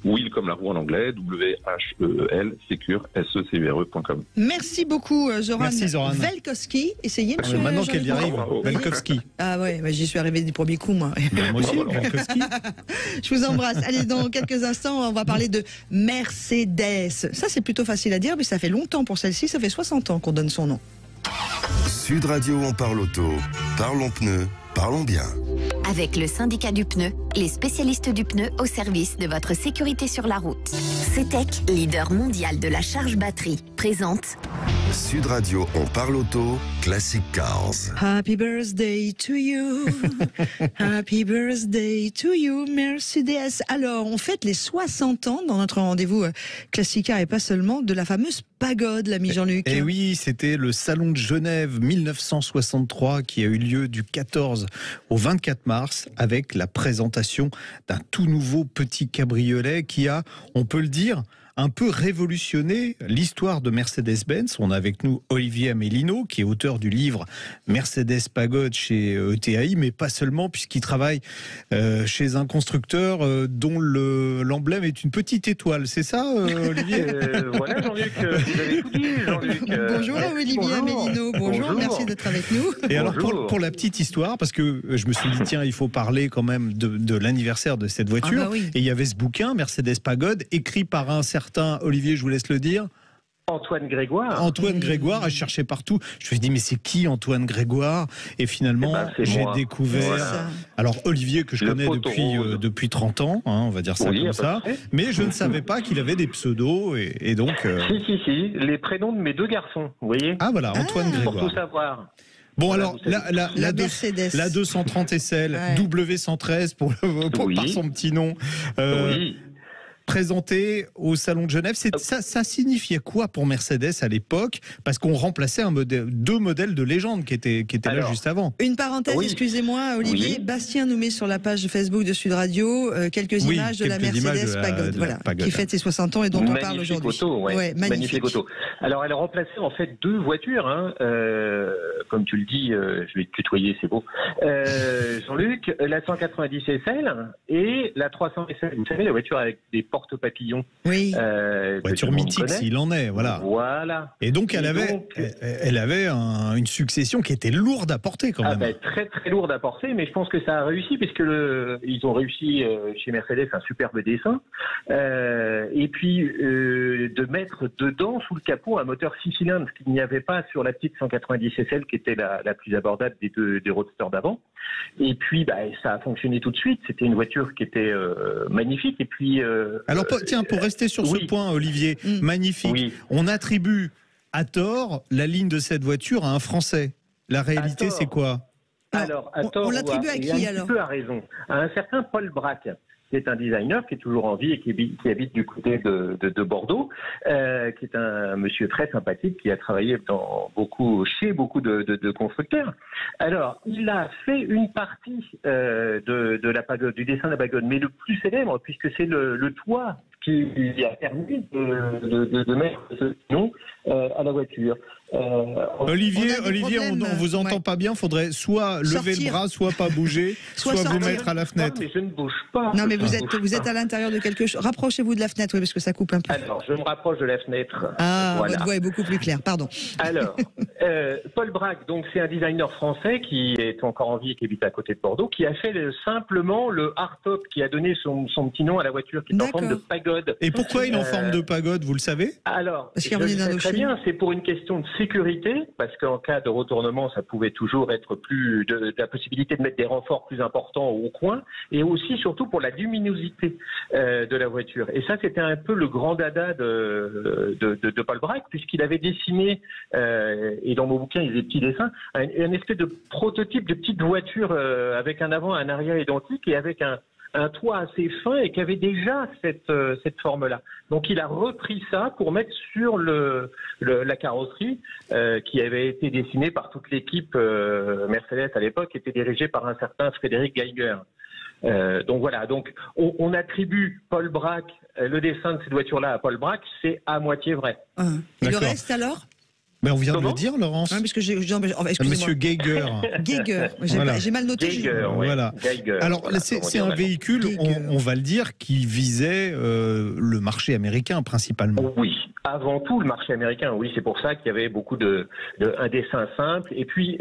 Wheel comme la roue en anglais, W-H-E-E-L, secure, S-E-C-U-R-E.com. Merci beaucoup, Zoran. Merci, Zoran. Velkovski. Essayez, monsieur. Maintenant qu'elle y arrive, Velkovski. Ah ouais, j'y suis arrivé du premier coup, moi. Moi aussi, Velkovski. Je vous embrasse. Allez, dans quelques instants, on va parler de Mercedes. Ça, c'est plutôt facile à dire, mais ça fait longtemps pour celle-ci. Ça fait 60 ans qu'on donne son nom. Sud Radio, on parle auto. Parlons pneus. Parlons bien. Avec le syndicat du pneu, les spécialistes du pneu au service de votre sécurité sur la route. CETEC, leader mondial de la charge batterie, présente Sud Radio, on parle auto, Classic Cars. Happy birthday to you. Happy birthday to you, Mercedes. Alors, on fête les 60 ans dans notre rendez-vous Classic Car et pas seulement de la fameuse pagode, l'ami Jean-Luc. Et oui, c'était le Salon de Genève 1963 qui a eu lieu du 14 au 24 mars avec la présentation d'un tout nouveau petit cabriolet qui a, on peut le dire, un peu révolutionné l'histoire de Mercedes-Benz. On a avec nous Olivier Amélino, qui est auteur du livre Mercedes Pagode chez ETAI, mais pas seulement, puisqu'il travaille chez un constructeur dont l'emblème est une petite étoile. C'est ça, Olivier? Voilà, Jean-Luc, vous avez tout dit, Jean-Luc. Bonjour, Olivier Amélino. Bonjour, merci d'être avec nous. Et alors, pour la petite histoire, parce que je me suis dit, tiens, il faut parler quand même de l'anniversaire de cette voiture. Ah bah oui. Et il y avait ce bouquin, Mercedes Pagode, écrit par un certain Olivier, je vous laisse le dire. Antoine Grégoire. Antoine Grégoire a cherché partout. Je me suis dit, mais c'est qui Antoine Grégoire? Et finalement, j'ai découvert... Voilà. Alors, Olivier, que je connais depuis 30 ans, hein, on va dire ça comme ça. Mais je ne savais pas qu'il avait des pseudos. Et donc... Si. Les prénoms de mes deux garçons, vous voyez? Ah voilà, Antoine Grégoire. Pour tout savoir. Bon, voilà, alors, la 230 SL, W113 par son petit nom. Présenté au Salon de Genève, ça signifiait quoi pour Mercedes à l'époque? Parce qu'on remplaçait deux modèles de légende qui étaient là juste avant. Une parenthèse, excusez-moi, Olivier. Bastien nous met sur la page Facebook de Sud Radio quelques images de la Mercedes Pagode, qui fête ses 60 ans et dont on parle aujourd'hui. Magnifique auto. Alors, elle remplaçait en fait deux voitures. Comme tu le dis, je vais te tutoyer, c'est beau. Jean-Luc, la 190 SL et la 300 SL. Vous savez, la voiture avec des porte-papillons. Oui. Voiture mythique, s'il en est, voilà. Voilà. Et donc, elle avait une succession qui était lourde à porter quand même. Très très lourde à porter, mais je pense que ça a réussi puisque ils ont réussi chez Mercedes un superbe dessin. Et puis de mettre dedans, sous le capot, un moteur 6 cylindres, ce qu'il n'y avait pas sur la petite 190 SL qui était la plus abordable des roadsters d'avant. Et puis ça a fonctionné tout de suite. C'était une voiture qui était magnifique. Et puis Alors, tiens, pour rester sur ce point, Olivier, magnifique. Oui. On attribue à tort la ligne de cette voiture à un Français. La réalité, c'est quoi? Alors, à tort, on l'attribue à qui alors? Un peu à raison. À un certain Paul Braque, qui est un designer qui est toujours en vie et qui habite du côté de Bordeaux, qui est un monsieur très sympathique qui a travaillé chez beaucoup de constructeurs. Alors, il a fait une partie de la pagode, du dessin de la pagode, mais le plus célèbre, puisque c'est le toit qui a permis de mettre ce nom à la voiture. Olivier, on vous entend pas bien. Faudrait soit lever le bras, soit pas bouger, soit vous mettre à la fenêtre. Mais je ne bouge pas. Non, mais vous êtes à l'intérieur de quelque chose. Rapprochez-vous de la fenêtre, oui, parce que ça coupe un peu. Alors, je me rapproche de la fenêtre. Ah, voilà. Votre voix est beaucoup plus claire. Pardon. Alors, Paul Braque, donc c'est un designer français qui est encore en vie et qui habite à côté de Bordeaux, qui a fait simplement le hardtop qui a donné son petit nom à la voiture, qui est en forme de pagode. Et pourquoi il est en forme de pagode, vous le savez? Alors, je le sais très bien, c'est pour une question de sécurité, parce qu'en cas de retournement, ça pouvait toujours être de la possibilité de mettre des renforts plus importants au coin, et aussi surtout pour la luminosité de la voiture. Et ça, c'était un peu le grand dada de Paul Braque, puisqu'il avait dessiné, et dans mon bouquin, il y a des petits dessins, un espèce de prototype de petite voiture avec un avant et un arrière identique, et avec un toit assez fin et qui avait déjà cette forme-là. Donc il a repris ça pour mettre sur la carrosserie qui avait été dessinée par toute l'équipe Mercedes à l'époque, qui était dirigée par un certain Frédéric Geiger. Donc voilà, on attribue Paul Braque, le dessin de cette voiture-là à Paul Braque, c'est à moitié vrai. Et le reste alors? Mais on vient de le dire, Laurence. Parce que Monsieur Geiger. Geiger. J'ai mal noté. Geiger, voilà. Geiger. Alors, c'est un véhicule, on va le dire, qui visait le marché américain principalement. Oui, avant tout le marché américain. Oui, c'est pour ça qu'il y avait beaucoup un dessin simple. Et puis,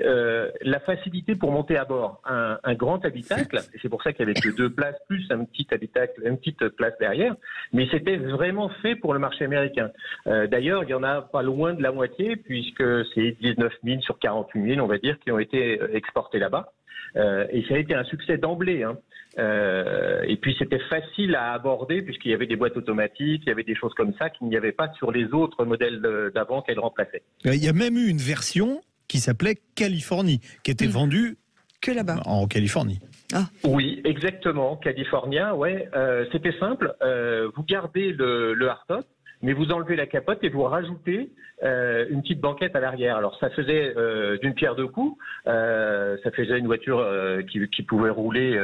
la facilité pour monter à bord. Un grand habitacle. Et c'est pour ça qu'il y avait que 2 places plus un petit habitacle, une petite place derrière. Mais c'était vraiment fait pour le marché américain. D'ailleurs, il y en a pas loin de la moitié, puisque c'est 19 000 sur 48 000, on va dire, qui ont été exportés là-bas. Et ça a été un succès d'emblée. Et puis c'était facile à aborder, puisqu'il y avait des boîtes automatiques, il y avait des choses comme ça qu'il n'y avait pas sur les autres modèles d'avant qu'elle remplaçait. Il y a même eu une version qui s'appelait Californie, qui était vendue que là-bas. En Californie. Ah. Oui, exactement. California, ouais. C'était simple. Vous gardez le hardtop, mais vous enlevez la capote et vous rajoutez une petite banquette à l'arrière. Alors ça faisait d'une pierre deux coups, ça faisait une voiture qui pouvait rouler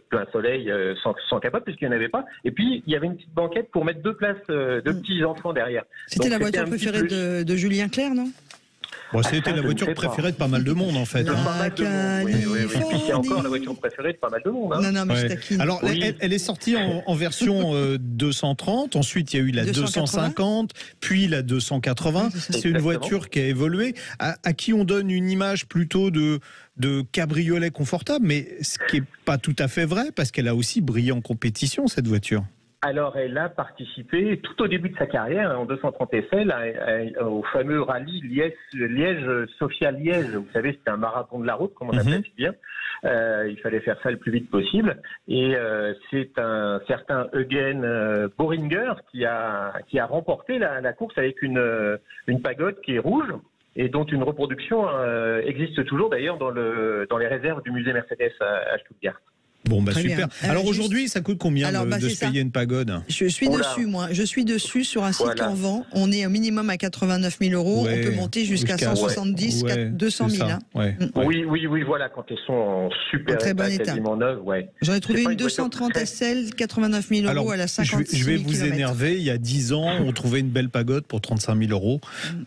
plein soleil sans capote puisqu'il n'y en avait pas. Et puis il y avait une petite banquette pour mettre 2 places de petits enfants derrière. C'était la voiture préférée de Julien Clerc, non? Bon, c'était la voiture préférée de pas mal de monde en fait. Oui. Et puis c'est encore la voiture préférée de pas mal de monde. Non, mais je taquine. Alors elle est sortie en version 230, ensuite il y a eu la 250, puis la 280. C'est une voiture qui a évolué, à qui on donne une image plutôt de cabriolet confortable, mais ce qui n'est pas tout à fait vrai, parce qu'elle a aussi brillé en compétition cette voiture. Alors, elle a participé tout au début de sa carrière, en 230 essais, au fameux rallye Liège-Sofia-Liège. Vous savez, c'était un marathon de la route, comme on appelle si bien. Il fallait faire ça le plus vite possible. Et c'est un certain Eugen Boringer qui a remporté la course avec une pagode qui est rouge et dont une reproduction existe toujours d'ailleurs dans les réserves du musée Mercedes à Stuttgart. Bon, bah super. Alors aujourd'hui, ça coûte combien de se payer une pagode? Je suis dessus, moi. Je suis dessus sur un site en vend. On est au minimum à 89 000 €. Ouais, on peut monter jusqu'à 170, 200 000. Oui, voilà, quand elles sont en super état, quasiment neuves. Ouais. J'en ai trouvé une 230 SL, 89 000 € à la 56 000 Je vais vous énerver. Il y a 10 ans, on trouvait une belle pagode pour 35 000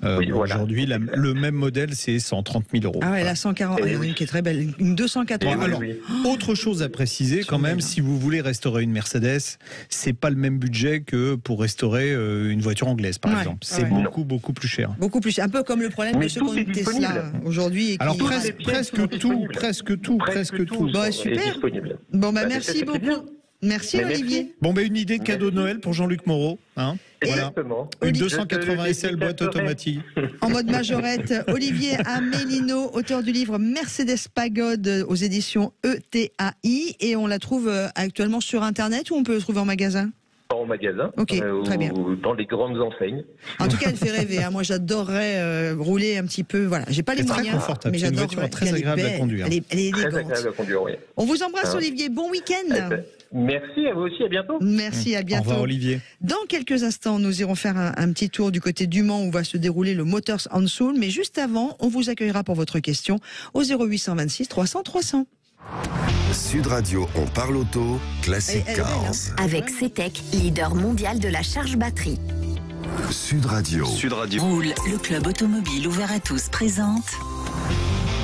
€. Aujourd'hui, le même modèle, c'est 130 000 €. Ah ouais, la 140, une qui est très belle. Une 280. Alors, autre chose à préciser quand même, si vous voulez restaurer une Mercedes, c'est pas le même budget que pour restaurer une voiture anglaise, par exemple. C'est beaucoup plus cher. Beaucoup plus cher. Un peu comme le problème de ceux qui ont une Tesla aujourd'hui. Alors presque tout. Bon, super. Bon, bah merci beaucoup. Merci Olivier. Bon, une idée de cadeau de Noël pour Jean-Luc Moreau. Exactement. Une 280 SL boîte automatique. En mode majorette, Olivier Amélino, auteur du livre Mercedes Pagode aux éditions ETAI. Et on la trouve actuellement sur Internet ou on peut le trouver en magasin? en magasin, très bien. ou dans les grandes enseignes. En tout cas, elle fait rêver. Moi, j'adorerais rouler un petit peu. Voilà, j'ai pas les moyens, mais c'est une voiture très agréable à conduire. Elle est élégante. Très agréable à conduire, oui. On vous embrasse, Olivier. Bon week-end. Merci à vous aussi. À bientôt. Merci, à bientôt. Au revoir, Olivier. Dans quelques instants, nous irons faire un petit tour du côté du Mans où va se dérouler le Motors on Soul. Mais juste avant, on vous accueillera pour votre question au 0826 300 300. Sud Radio, on parle auto, classique cars. Avec CETEC, leader mondial de la charge batterie. Sud Radio. Roule, le club automobile ouvert à tous, présente.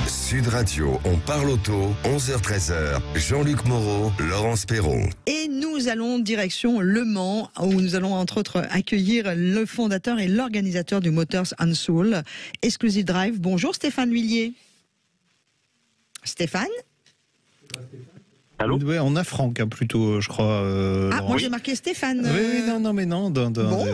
Sud Radio, on parle auto, 11h-13h. Jean-Luc Moreau, Laurence Perron. Et nous allons direction Le Mans, où nous allons entre autres accueillir le fondateur et l'organisateur du Motors on Soul, Exclusive Drive. Bonjour Stéphane Huillier. Stéphane ? Allô ? Ouais, on a Franck plutôt, je crois. Moi j'ai marqué Stéphane. Oui, non.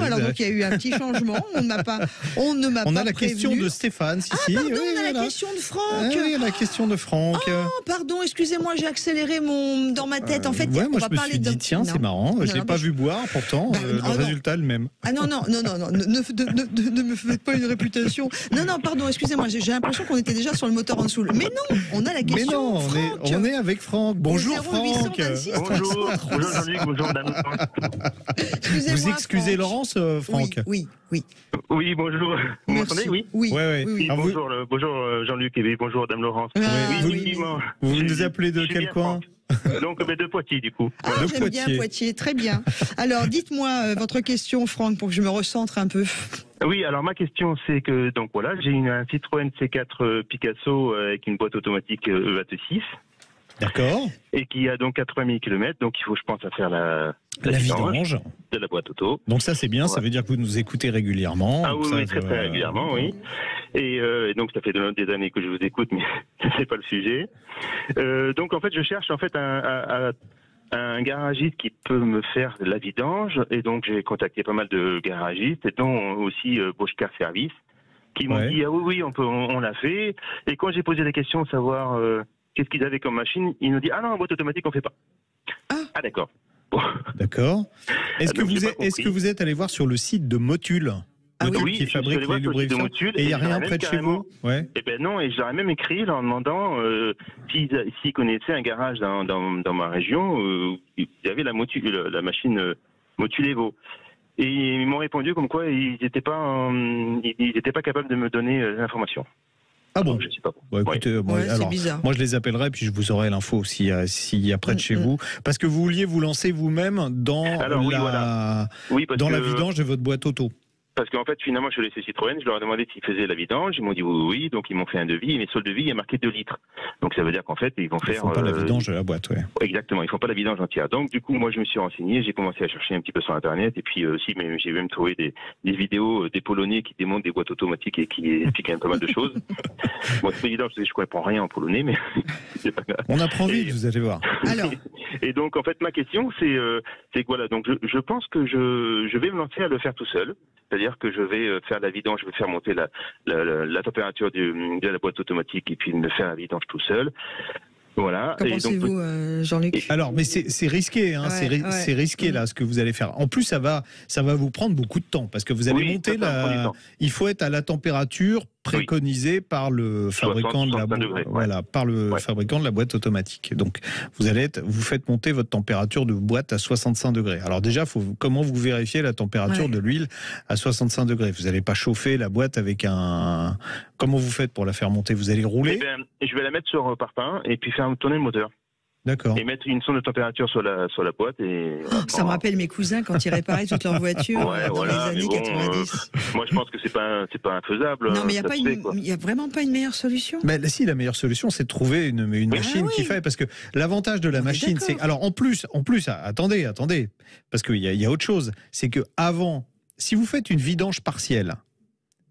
Alors donc il y a eu un petit changement. On ne m'a pas On a la prévenu. question de Stéphane, si. Pardon, oui, on a la question de Franck. Oui, la question de Franck. Oh, pardon, excusez-moi, j'ai accéléré dans ma tête. En fait, moi on je va me parler suis dit, tiens, c'est marrant, je ne l'ai pas vu boire, pourtant, le résultat est le même. Ah non, ne me faites pas une réputation. Non, pardon, excusez-moi, j'ai l'impression qu'on était déjà sur le moteur en dessous. Mais non, on a la question. Mais non, on est avec Franck. Bonjour Franck. Bonjour Jean-Luc, bonjour madame. Vous excusez Laurence, Franck ? Oui. Oui, bonjour. Vous m'entendez ? Oui. Bonjour Jean-Luc et bonjour madame Laurence. Vous nous appelez de quel coin ? Donc de Poitiers du coup. J'aime bien Poitiers, très bien. Alors dites-moi votre question Franck pour que je me recentre un peu. Oui, alors ma question c'est que j'ai un Citroën C4 Picasso avec une boîte automatique EAT6. D'accord. Et qui a donc 80 000 km, donc il faut, je pense, à faire la vidange de la boîte auto. Donc ça c'est bien, ça veut dire que vous nous écoutez régulièrement. Ah oui, très régulièrement, oui. Et donc ça fait des années que je vous écoute, mais c'est pas le sujet. Donc en fait, je cherche un garagiste qui peut me faire la vidange, et donc j'ai contacté pas mal de garagistes, et dont aussi Bosch Car Service, qui m'ont dit on l'a fait. Et quand j'ai posé la question de savoir qu'est-ce qu'ils avaient comme machine, ils nous disent en boîte automatique on fait pas. Ah d'accord. Bon. D'accord. Est-ce que vous êtes allé voir sur le site de Motul qui fabrique les lubrifiants, et il n'y a rien près de chez vous? Eh ben non, et je leur ai même écrit en demandant s'ils connaissaient un garage dans ma région où il y avait la machine Motul Evo. Et ils m'ont répondu comme quoi ils n'étaient pas capables de me donner l'information. Ah bon? Je sais pas. Écoutez, alors, moi je les appellerai puis je vous aurai l'info s'il y a près de chez vous. Parce que vous vouliez vous lancer vous-même dans la vidange de votre boîte auto. Parce qu'en fait, finalement, je suis laissé Citroën, je leur ai demandé s'ils faisaient la vidange, ils m'ont dit oui, donc ils m'ont fait un devis, mais sur le devis, il y a marqué 2 litres. Donc ça veut dire qu'en fait, ils vont faire... Ils font pas la vidange de la boîte, Exactement, ils font pas la vidange entière. Donc du coup, moi, je me suis renseigné, j'ai commencé à chercher un petit peu sur Internet, et puis aussi, j'ai même trouvé des vidéos des Polonais qui démontent des boîtes automatiques et qui expliquent quand même pas mal de choses. Moi, c'est évident, je comprends rien en polonais, mais c'est pas grave. On apprend vite, vous allez voir. Alors. Et donc, en fait, ma question, c'est que voilà, donc je pense que je vais me lancer à le faire tout seul. C'est-à-dire que je vais faire la vidange, je vais faire monter la température de la boîte automatique et puis me faire la vidange tout seul. Voilà. Qu'en pensez-vous, Jean-Luc? Alors, mais c'est risqué, c'est risqué là ce que vous allez faire. En plus, ça va vous prendre beaucoup de temps parce que vous allez monter il faut être à la température préconisée par le fabricant de la boîte, fabricant de la boîte automatique. Donc, vous faites monter votre température de boîte à 65 degrés. Alors déjà, comment vous vérifiez la température de l'huile à 65 degrés? Vous n'allez pas chauffer la boîte avec un... Comment vous faites pour la faire monter? Vous allez rouler? Je vais la mettre sur parpaing et puis faire tourner le moteur. D'accord. Et mettre une sonde de température sur la boîte. Ça me rappelle mes cousins quand ils réparaient toutes leurs voitures dans les années 90. Moi, je pense que c'est pas infaisable. Non, mais il n'y a vraiment pas une meilleure solution. Si, la meilleure solution, c'est de trouver une machine qui fait. Parce que l'avantage de la machine, c'est... Alors, en plus, attendez, parce qu'il y a autre chose. C'est que avant, si vous faites une vidange partielle,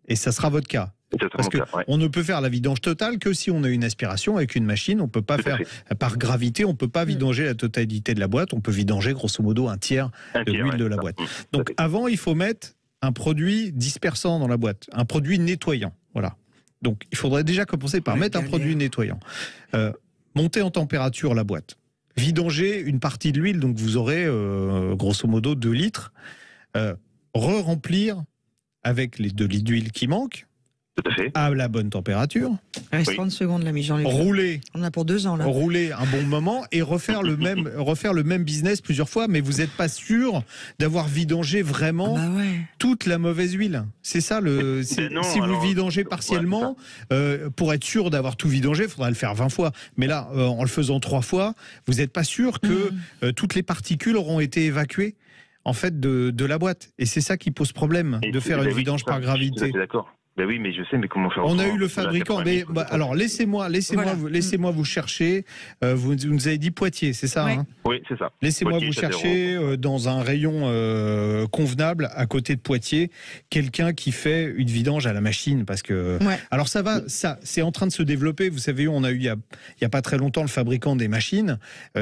et ça sera votre cas, parce qu'on ne peut faire la vidange totale que si on a une aspiration avec une machine. On peut pas faire par gravité, on peut pas vidanger la totalité de la boîte. On peut vidanger grosso modo un tiers de l'huile de la boîte. Donc avant, il faut mettre un produit dispersant dans la boîte, un produit nettoyant. Voilà. Donc il faudrait déjà commencer par mettre un produit nettoyant. Monter en température la boîte. vidanger une partie de l'huile, donc vous aurez grosso modo 2 litres, re-remplir avec les 2 litres d'huile qui manquent, tout à fait, à la bonne température. Il reste 30 secondes, l'ami Jean-Luc. Rouler. On a pour 2 ans, là. Rouler un bon moment et refaire le même business plusieurs fois, mais vous n'êtes pas sûr d'avoir vidangé vraiment toute la mauvaise huile. C'est ça, si vous vidangez partiellement, pour être sûr d'avoir tout vidangé, il faudra le faire 20 fois. Mais là, en le faisant 3 fois, vous n'êtes pas sûr que toutes les particules auront été évacuées en fait, de la boîte. Et c'est ça qui pose problème, de faire une vidange par gravité. D'accord. Ben oui, mais je sais, mais comment faire? On a eu le fabricant, mais alors laissez-moi vous chercher. Vous nous avez dit Poitiers, c'est ça, hein? Oui, c'est ça. Laissez-moi vous chercher dans un rayon convenable à côté de Poitiers, quelqu'un qui fait une vidange à la machine, parce que alors ça c'est en train de se développer. Vous savez, on a eu il y a pas très longtemps le fabricant des machines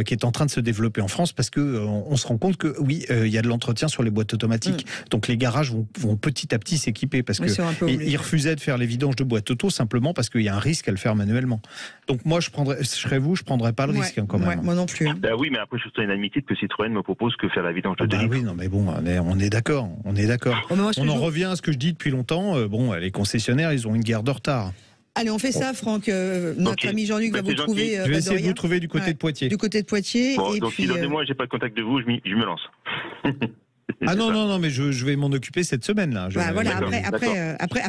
qui est en train de se développer en France, parce que on se rend compte que il y a de l'entretien sur les boîtes automatiques. Donc les garages vont petit à petit s'équiper, parce que ils refusaient de faire les vidanges de boîtes auto simplement parce qu'il y a un risque à le faire manuellement. Donc moi, je prendrais pas le risque quand même. Moi non plus. Bah oui, mais après, je suis inadmissible que Citroën me propose que faire la vidange de 2 litres. Oui, non, mais bon, on est d'accord. On en revient à ce que je dis depuis longtemps. Les concessionnaires, ils ont une guerre de retard. Allez, on fait ça, Franck. Notre ami Jean-Luc va vous trouver. Je vais essayer de vous trouver du côté de Poitiers. Du côté de Poitiers. Bon, et donc puis, si donnez-moi, j'ai pas le contact de vous, je me lance. Ah non, mais je vais m'en occuper cette semaine là.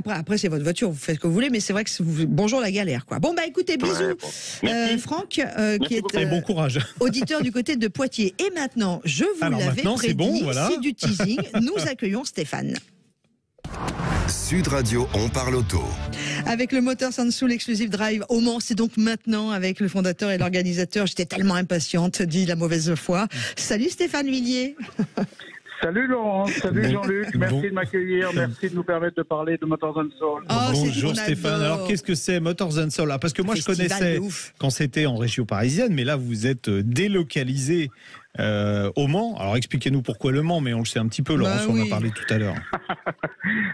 Après c'est votre voiture, vous faites ce que vous voulez, mais c'est vrai que bonjour la galère, quoi. Bon, bah écoutez, bisous, Franck, qui est bon courage. Auditeur du côté de Poitiers. Et maintenant, je vous l'avais prédit, c'est du teasing, nous accueillons Stéphane. Sud Radio, on parle auto. Avec le moteur Sansoul Exclusive Drive au Mans, c'est donc maintenant avec le fondateur et l'organisateur. J'étais tellement impatiente, dit la mauvaise foi. Salut Stéphane Villiers. Salut Laurent, salut Jean-Luc, merci de m'accueillir, merci de nous permettre de parler de Motors & Soul. Bonjour Stéphane, alors qu'est-ce que c'est Motors & Soul? Parce que moi je connaissais quand c'était en région parisienne, mais là vous êtes délocalisé au Mans. Alors expliquez-nous pourquoi le Mans, mais on le sait un petit peu, Laurence, on en a parlé tout à l'heure.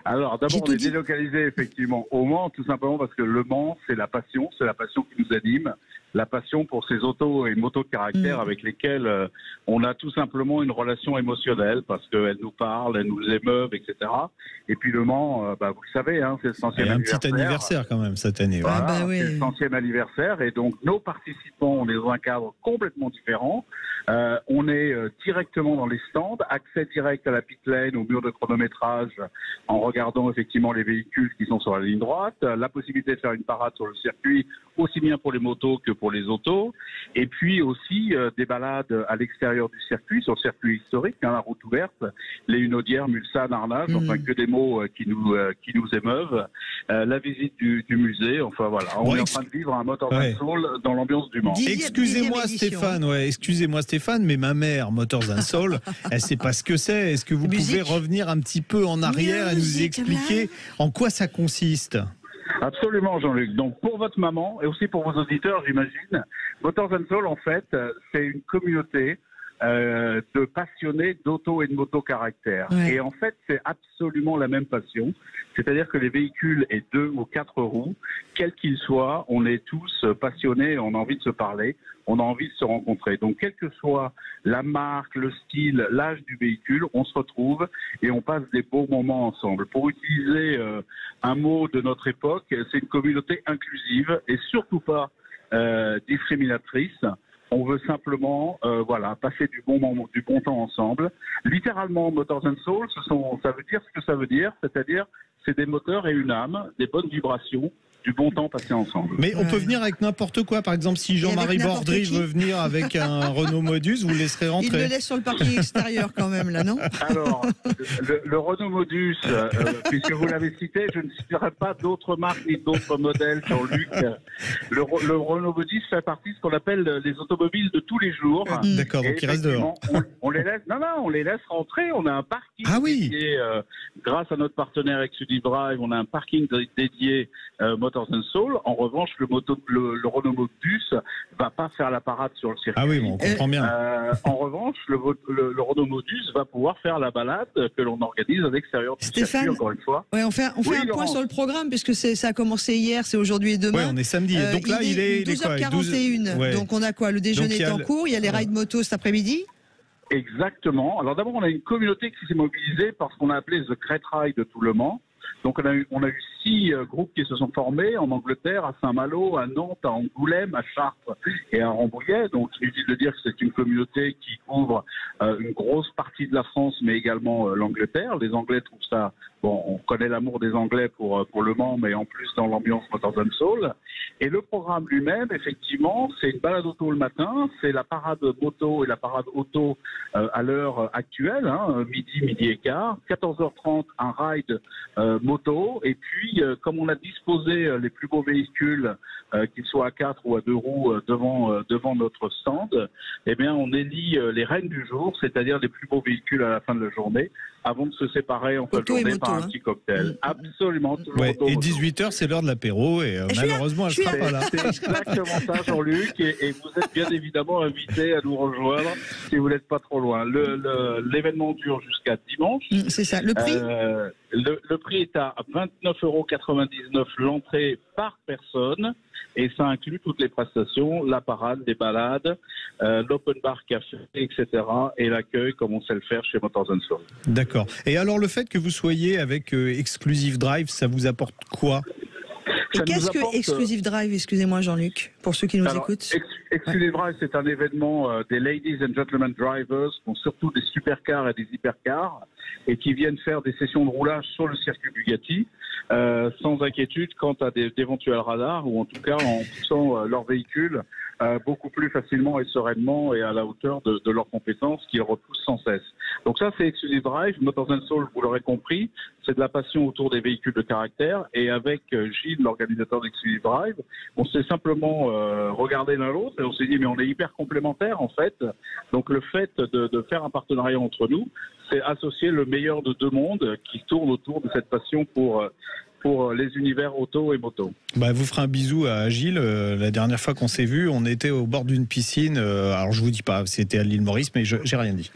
Alors d'abord on est délocalisé effectivement au Mans, tout simplement parce que le Mans c'est la passion qui nous anime. La passion pour ces autos et motos de caractère avec lesquelles on a tout simplement une relation émotionnelle parce qu'elles nous parlent, elles nous émeuvent, etc. Et puis Le Mans, vous le savez, hein, c'est le 100e anniversaire. Un petit anniversaire quand même cette année. Voilà, c'est le 100e anniversaire et donc nos participants, on est dans un cadre complètement différent. On est directement dans les stands, accès direct à la pit lane, au mur de chronométrage, en regardant effectivement les véhicules qui sont sur la ligne droite, la possibilité de faire une parade sur le circuit, aussi bien pour les motos que pour les autos, et puis aussi des balades à l'extérieur du circuit, sur le circuit historique, la route ouverte, les Hunaudières, Mulsanne, Arnage, enfin que des mots qui nous émeuvent, la visite du musée, enfin voilà, on est en train de vivre un Motors & Soul dans l'ambiance du Mans. Excusez-moi Stéphane, mais ma mère, Motors & Soul, elle sait pas ce que c'est. Est-ce que vous pouvez revenir un petit peu en arrière et nous expliquer en quoi ça consiste? Absolument, Jean-Luc. Donc, pour votre maman et aussi pour vos auditeurs, j'imagine, Motors & Soul, en fait, c'est une communauté de passionnés d'auto et de moto caractère. Ouais. Et en fait, c'est absolument la même passion. C'est-à-dire que les véhicules et 2 ou 4 roues, quels qu'ils soient, on est tous passionnés, on a envie de se parler, on a envie de se rencontrer. Donc, quelle que soit la marque, le style, l'âge du véhicule, on se retrouve et on passe des beaux moments ensemble. Pour utiliser un mot de notre époque, c'est une communauté inclusive et surtout pas discriminatrice. On veut simplement passer du bon moment, du bon temps ensemble. Littéralement, Motors & Soul, ça veut dire ce que ça veut dire, c'est-à-dire c'est des moteurs et une âme, des bonnes vibrations, du bon temps passé ensemble. Mais on peut venir avec n'importe quoi. Par exemple, si Jean-Marie Bordry veut venir avec un Renault Modus, vous le laisserez rentrer. Il le laisse sur le parking extérieur quand même, là, non? Alors, le Renault Modus, puisque vous l'avez cité, je ne citerai pas d'autres marques ni d'autres modèles, Jean-Luc. Le Renault Modus fait partie de ce qu'on appelle les automobiles de tous les jours. D'accord, donc il reste dehors. On les laisse, on les laisse rentrer. On a un parking dédié, grâce à notre partenaire Exclusive Drive, on a un parking dédié Motors Motors & Soul. En revanche, le Renault Modus va pas faire la parade sur le circuit. Ah oui, bon, on comprend bien. En revanche, le Renault Modus va pouvoir faire la balade que l'on organise à l'extérieur du circuit, encore une fois. Ouais, on fait un point sur le programme, puisque ça a commencé hier, c'est aujourd'hui et demain. Oui, on est samedi. Donc là, il est 12h41. Ouais. Donc on a quoi? Le déjeuner est en cours, il y a les rides moto cet après-midi. Exactement. Alors d'abord, on a une communauté qui s'est mobilisée par ce qu'on a appelé The Great Ride de tout le Mans. Donc on a eu 6 groupes qui se sont formés en Angleterre, à Saint-Malo, à Nantes, à Angoulême, à Chartres et à Rambouillet. Donc inutile de dire que c'est une communauté qui couvre une grosse partie de la France, mais également l'Angleterre. Les Anglais trouvent ça, bon, on connaît l'amour des Anglais pour Le Mans, mais en plus dans l'ambiance Motors & Soul. Et le programme lui-même, effectivement, c'est une balade auto le matin, c'est la parade moto et la parade auto à l'heure actuelle, midi et quart, 14h30 un ride moto, et puis comme on a disposé les plus beaux véhicules, qu'ils soient à 4 ou à 2 roues devant notre stand, eh bien on élit les reines du jour, c'est-à-dire les plus beaux véhicules à la fin de la journée, avant de se séparer en fin de journée par un petit cocktail. Absolument. Et 18h, c'est l'heure de l'apéro, et malheureusement, elle ne sera pas là. C'est exactement ça, Jean-Luc, et vous êtes bien évidemment invité à nous rejoindre si vous n'êtes pas trop loin. L'événement dure jusqu'à dimanche. C'est ça. Le prix le prix est à 29,99 € l'entrée par personne, et ça inclut toutes les prestations, la parade, les balades, l'open bar café, etc. et l'accueil comme on sait le faire chez Motors & Soul. D'accord. Et alors le fait que vous soyez avec Exclusive Drive, ça vous apporte quoi? Et qu'est-ce que Exclusive Drive, excusez-moi Jean-Luc, pour ceux qui nous écoutent? Exclusive Drive, c'est un événement des Ladies and Gentlemen Drivers, qui ont surtout des supercars et des hypercars, et qui viennent faire des sessions de roulage sur le circuit Bugatti, sans inquiétude quant à d'éventuels radars, ou en tout cas en poussant leur véhicule beaucoup plus facilement et sereinement et à la hauteur de leurs compétences qu'ils repoussent sans cesse. Donc ça, c'est Exclusive Drive. Motors & Soul, vous l'aurez compris, c'est de la passion autour des véhicules de caractère, et avec Gilles, l'organisateur d'Exclusive Drive, on s'est simplement regardé l'un l'autre et on s'est dit mais on est hyper complémentaires en fait. Donc le fait de faire un partenariat entre nous, c'est associer le meilleur de deux mondes qui tournent autour de cette passion pour les univers auto et moto. Vous ferez un bisou à Gilles. La dernière fois qu'on s'est vu, on était au bord d'une piscine. Alors je vous dis pas, c'était à l'île Maurice, mais j'ai rien dit.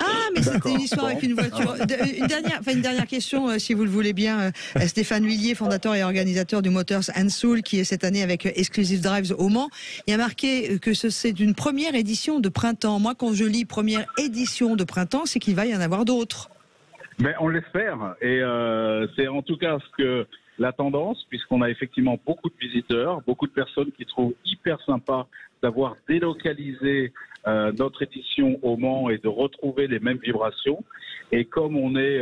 Ah, mais c'était une histoire avec une voiture. Une dernière question, si vous le voulez bien. Stéphane Huillier, fondateur et organisateur du Motors & Soul, qui est cette année avec Exclusive Drives au Mans. Il y a marqué que c'est une première édition de printemps. Moi, quand je lis première édition de printemps, c'est qu'il va y en avoir d'autres. Mais on l'espère, et c'est en tout cas ce que la tendance, puisqu'on a effectivement beaucoup de visiteurs, beaucoup de personnes qui trouvent hyper sympa d'avoir délocalisé notre édition au Mans et de retrouver les mêmes vibrations. Et comme on est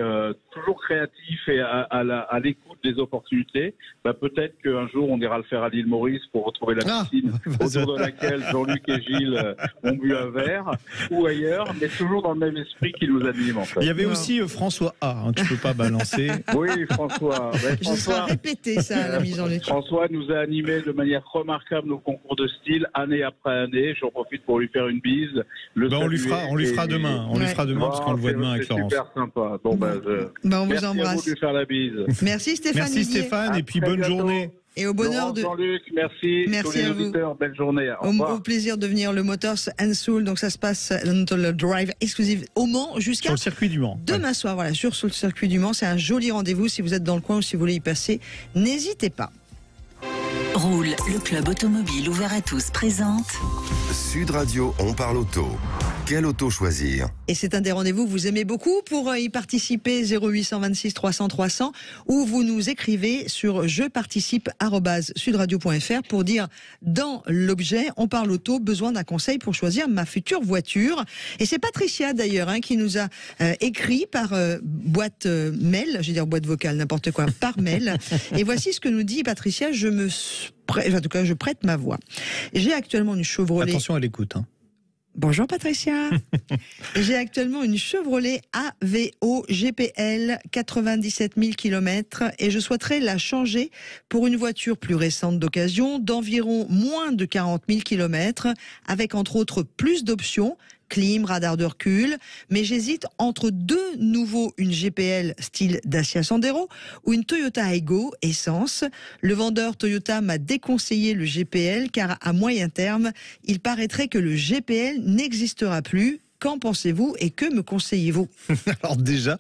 toujours créatif et à l'écoute des opportunités, peut-être qu'un jour on ira le faire à l'île Maurice pour retrouver la piscine autour de laquelle Jean-Luc et Gilles ont bu un verre, ou ailleurs, mais toujours dans le même esprit qui nous anime en fait. Il y avait aussi François A, tu peux pas balancer. Oui, François. Je serai répété ça à la mise en étude. François nous a animé de manière remarquable nos concours de style année après année. J'en profite pour lui faire une bise. On lui fera demain. On lui fera demain parce qu'on le voit demain avec Florence. C'est super sympa. On vous merci embrasse. À vous de lui faire la bise. Merci Stéphane. Merci Stéphane, et puis bonne journée. Et au bonheur Jean-Luc, merci. Merci tous les à auditeurs, vous. Belle journée. Au plaisir de venir le Motors & Soul. Donc ça se passe dans le Drive Exclusive au Mans jusqu'à sur le circuit du Mans. Demain soir, voilà, sur le circuit du Mans. C'est un joli rendez-vous. Si vous êtes dans le coin ou si vous voulez y passer, n'hésitez pas. Roule, le club automobile ouvert à tous présente Sud Radio, on parle auto. Quelle auto choisir? Et c'est un des rendez-vous que vous aimez beaucoup. Pour y participer, 0826 300 300, ou vous nous écrivez sur jeparticipe@sudradio.fr pour dire dans l'objet on parle auto, besoin d'un conseil pour choisir ma future voiture. Et c'est Patricia d'ailleurs qui nous a écrit par boîte mail, je vais dire boîte vocale, n'importe quoi, par mail. Et voici ce que nous dit Patricia. En tout cas, je prête ma voix. J'ai actuellement une Chevrolet. Attention à l'écoute. Bonjour Patricia. J'ai actuellement une Chevrolet AVO GPL 97 000 km et je souhaiterais la changer pour une voiture plus récente d'occasion d'environ moins de 40 000 km avec entre autres plus d'options clim, radar de recul. Mais j'hésite entre deux nouveaux, une GPL style Dacia Sandero ou une Toyota Aygo essence. Le vendeur Toyota m'a déconseillé le GPL car à moyen terme, il paraîtrait que le GPL n'existera plus. Qu'en pensez-vous et que me conseillez-vous? Alors déjà,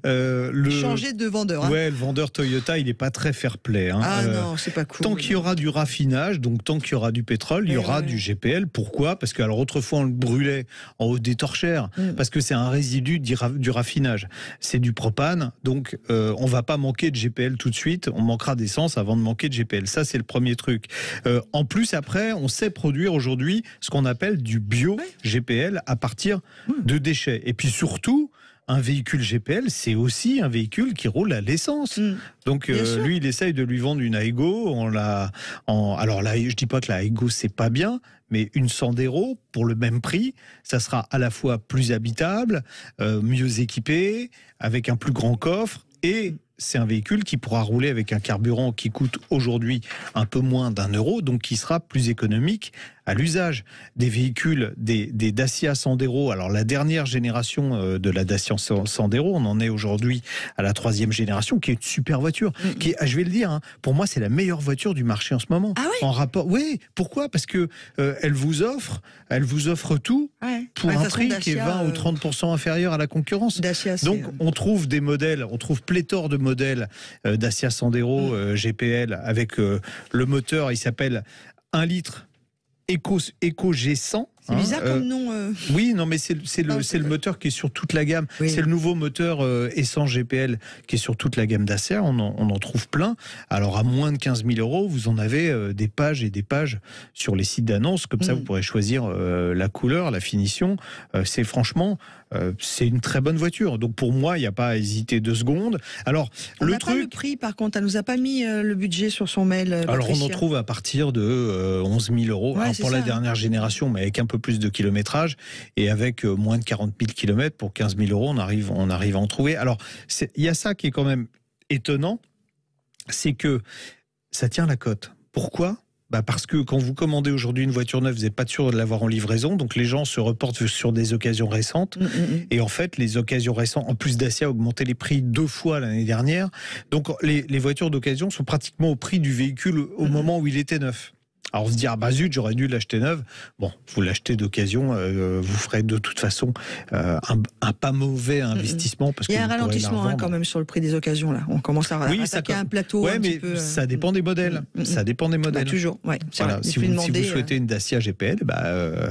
changer de vendeur. Hein. Ouais, le vendeur Toyota, il n'est pas très fair-play. Hein. Ah non, c'est pas cool. Tant qu'il y aura du raffinage, donc tant qu'il y aura du pétrole, il y aura du GPL. Pourquoi? Parce que alors autrefois on le brûlait en haut des torchères, parce que c'est un résidu du raffinage. C'est du propane, donc on va pas manquer de GPL tout de suite. On manquera d'essence avant de manquer de GPL. Ça, c'est le premier truc. En plus, après, on sait produire aujourd'hui ce qu'on appelle du bio GPL à partir de déchets. Et puis surtout, un véhicule GPL, c'est aussi un véhicule qui roule à l'essence. Donc lui, il essaye de lui vendre une Aygo. Alors là, je dis pas que la Aygo c'est pas bien, mais une Sandero pour le même prix, ça sera à la fois plus habitable, mieux équipé, avec un plus grand coffre, et c'est un véhicule qui pourra rouler avec un carburant qui coûte aujourd'hui un peu moins d'€1, donc qui sera plus économique à l'usage. Des véhicules, des Dacia Sandero, alors la dernière génération de la Dacia Sandero, on en est aujourd'hui à la 3e génération, qui est une super voiture, qui est, je vais le dire, hein, pour moi c'est la meilleure voiture du marché en ce moment. Ah oui, en rapport, oui, pourquoi? Parce que elle vous offre tout pour un prix qui est 20 ou 30% inférieur à la concurrence. Dacia, donc on trouve des modèles, on trouve pléthore de modèles Dacia Sandero GPL avec le moteur, il s'appelle 1 litre Eco G100. C'est bizarre comme nom. Oui, non, mais c'est le moteur qui est sur toute la gamme. Oui. C'est le nouveau moteur essence GPL qui est sur toute la gamme Dacia. On en trouve plein. Alors, à moins de 15 000 €, vous en avez des pages et des pages sur les sites d'annonces. Comme ça, vous pourrez choisir la couleur, la finition. C'est franchement... c'est une très bonne voiture. Donc pour moi, il n'y a pas à hésiter 2 secondes. Alors, on n'a pas le prix, par contre. Elle nous a pas mis le budget sur son mail. Alors Patricia. on en trouve à partir de 11 000 €. Ouais, alors, pour la dernière génération, mais avec un peu plus de kilométrage et avec moins de 40 000 km pour 15 000 €, on arrive à en trouver. Alors il y a ça qui est quand même étonnant, c'est que ça tient la cote. Pourquoi ? Parce que quand vous commandez aujourd'hui une voiture neuve, vous n'êtes pas sûr de l'avoir en livraison, donc les gens se reportent sur des occasions récentes. Et en fait, les occasions récentes, en plus Dacia a augmenté les prix 2 fois l'année dernière, donc les voitures d'occasion sont pratiquement au prix du véhicule au moment où il était neuf. Alors on se dit, ah bah zut, j'aurais dû l'acheter neuve. Bon, vous l'achetez d'occasion, vous ferez de toute façon un pas mauvais investissement. Parce il y a un ralentissement quand même sur le prix des occasions là. On commence à attaquer un plateau. Ouais, mais ça dépend des modèles. Ça dépend des modèles. Toujours, ouais. Voilà, si vous souhaitez une Dacia GPL,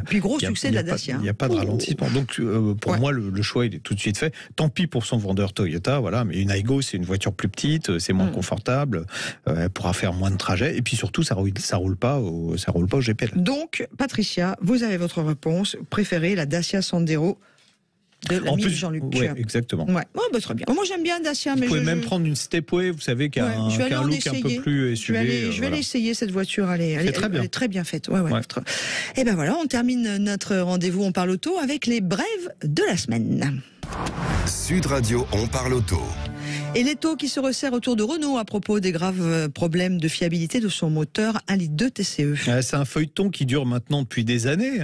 puis gros succès de la Dacia. Il n'y a pas de ralentissement. Donc pour moi, le choix il est tout de suite fait. Tant pis pour son vendeur Toyota, voilà. Mais une Aygo, c'est une voiture plus petite, c'est moins confortable, elle pourra faire moins de trajets, et puis surtout, ça roule pas au GPL. Donc, Patricia, vous avez votre réponse. Préférée la Dacia Sandero de l'ami Jean-Luc. Oui, exactement. Ouais. Oh, très bien. Moi, j'aime bien Dacia. Vous pouvez même prendre une Stepway, vous savez, qui a un look un peu plus SUV. Je vais aller essayer cette voiture. Elle est très bien faite. Ouais. Et ben voilà, on termine notre rendez-vous On parle auto avec les brèves de la semaine. Sud Radio, on parle auto. Et l'étau qui se resserre autour de Renault à propos des graves problèmes de fiabilité de son moteur 1,2 litre TCE. C'est un feuilleton qui dure maintenant depuis des années.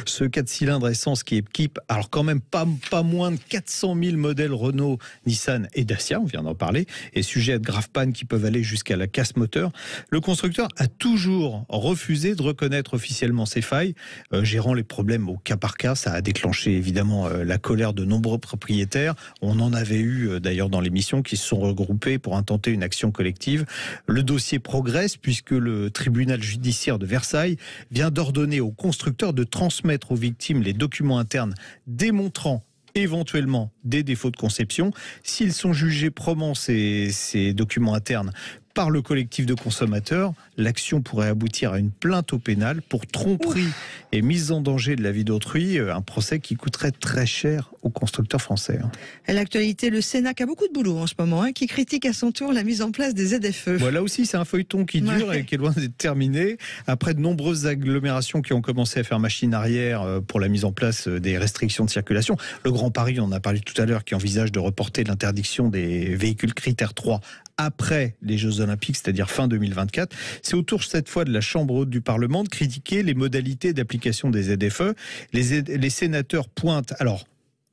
Ce 4 cylindres essence qui équipe, alors quand même pas moins de 400 000 modèles Renault, Nissan et Dacia, on vient d'en parler, et sujet à de graves pannes qui peuvent aller jusqu'à la casse moteur. Le constructeur a toujours refusé de reconnaître officiellement ses failles, gérant les problèmes au cas par cas. Ça a déclenché évidemment la colère de nombreux propriétaires. On en avait eu d'ailleurs dans l'émission qui se sont regroupés pour intenter une action collective. Le dossier progresse puisque le tribunal judiciaire de Versailles vient d'ordonner aux constructeurs de transmettre aux victimes les documents internes démontrant éventuellement des défauts de conception. S'ils sont jugés probants, ces documents internes, par le collectif de consommateurs, l'action pourrait aboutir à une plainte au pénal pour tromperie et mise en danger de la vie d'autrui, un procès qui coûterait très cher aux constructeurs français. À l'actualité, le Sénat qui a beaucoup de boulot en ce moment, qui critique à son tour la mise en place des ZFE. Là aussi, c'est un feuilleton qui dure et qui est loin d'être terminé. Après de nombreuses agglomérations qui ont commencé à faire machine arrière pour la mise en place des restrictions de circulation, le Grand Paris, on en a parlé tout à l'heure, qui envisage de reporter l'interdiction des véhicules critères 3 après les Jeux Olympiques, c'est-à-dire fin 2024. C'est au tour cette fois de la Chambre haute du Parlement de critiquer les modalités d'application des ZFE. Les sénateurs pointent alors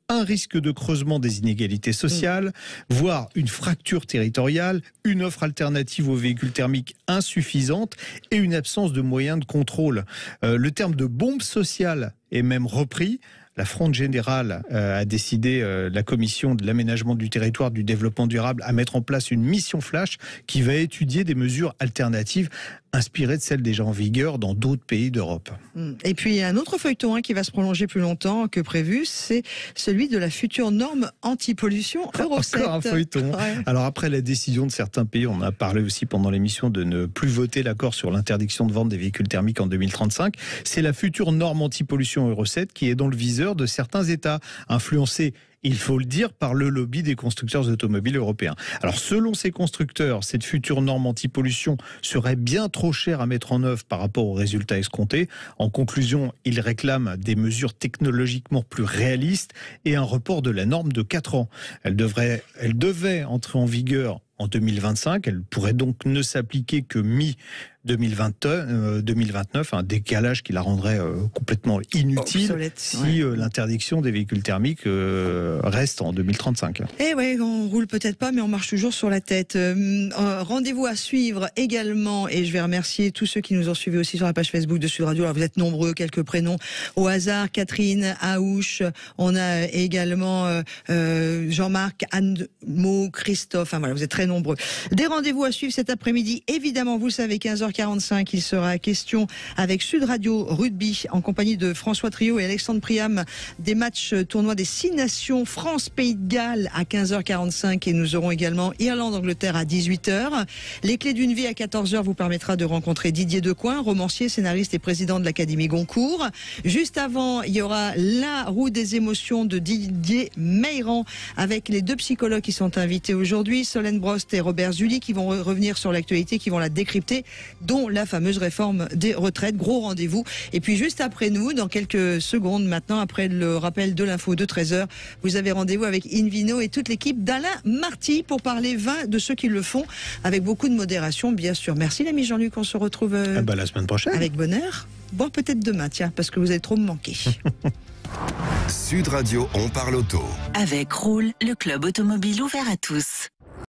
un risque de creusement des inégalités sociales, voire une fracture territoriale, une offre alternative aux véhicules thermiques insuffisante et une absence de moyens de contrôle. Le terme de bombe sociale est même repris. La Fronde Générale a décidé, la Commission de l'aménagement du territoire, du développement durable, à mettre en place une mission flash qui va étudier des mesures alternatives inspirées de celles déjà en vigueur dans d'autres pays d'Europe. Et puis un autre feuilleton qui va se prolonger plus longtemps que prévu, c'est celui de la future norme anti-pollution Euro 7. Encore un feuilleton. Ouais. Alors après la décision de certains pays, on a parlé aussi pendant l'émission de ne plus voter l'accord sur l'interdiction de vente des véhicules thermiques en 2035. C'est la future norme anti-pollution Euro 7 qui est dans le viseur de certains États, influencés, il faut le dire, par le lobby des constructeurs automobiles européens. Alors selon ces constructeurs, cette future norme anti-pollution serait bien trop chère à mettre en œuvre par rapport aux résultats escomptés. En conclusion, ils réclament des mesures technologiquement plus réalistes et un report de la norme de 4 ans. Elle devait entrer en vigueur en 2025, elle pourrait donc ne s'appliquer que mi-2029, un décalage qui la rendrait complètement inutile obsolète, si l'interdiction des véhicules thermiques reste en 2035. Eh oui, on roule peut-être pas, mais on marche toujours sur la tête. Rendez-vous à suivre également, et je vais remercier tous ceux qui nous ont suivis aussi sur la page Facebook de Sud Radio. Alors vous êtes nombreux, quelques prénoms au hasard, Catherine, Aouche, on a également Jean-Marc, Anne, Mo, Christophe, enfin voilà, vous êtes très nombreux. Des rendez-vous à suivre cet après-midi, évidemment, vous le savez, 15h45, il sera question avec Sud Radio Rugby en compagnie de François Trio et Alexandre Priam des matchs tournois des 6 nations France-Pays de Galles à 15h45 et nous aurons également Irlande-Angleterre à 18h. Les clés d'une vie à 14h vous permettra de rencontrer Didier Decoing, romancier, scénariste et président de l'Académie Goncourt. Juste avant, il y aura la roue des émotions de Didier Meyrand avec les 2 psychologues qui sont invités aujourd'hui, Solène Brost et Robert Zully, qui vont revenir sur l'actualité, qui vont la décrypter, dont la fameuse réforme des retraites. Gros rendez-vous. Et puis juste après nous, dans quelques secondes maintenant, après le rappel de l'info de 13h, vous avez rendez-vous avec Invino et toute l'équipe d'Alain Marty pour parler vin de ceux qui le font avec beaucoup de modération, bien sûr. Merci l'ami Jean-Luc, on se retrouve la semaine prochaine. Avec bonheur. Boire peut-être demain, tiens, parce que vous allez trop me manquer. Sud Radio, on parle auto. Avec Roule, le club automobile ouvert à tous.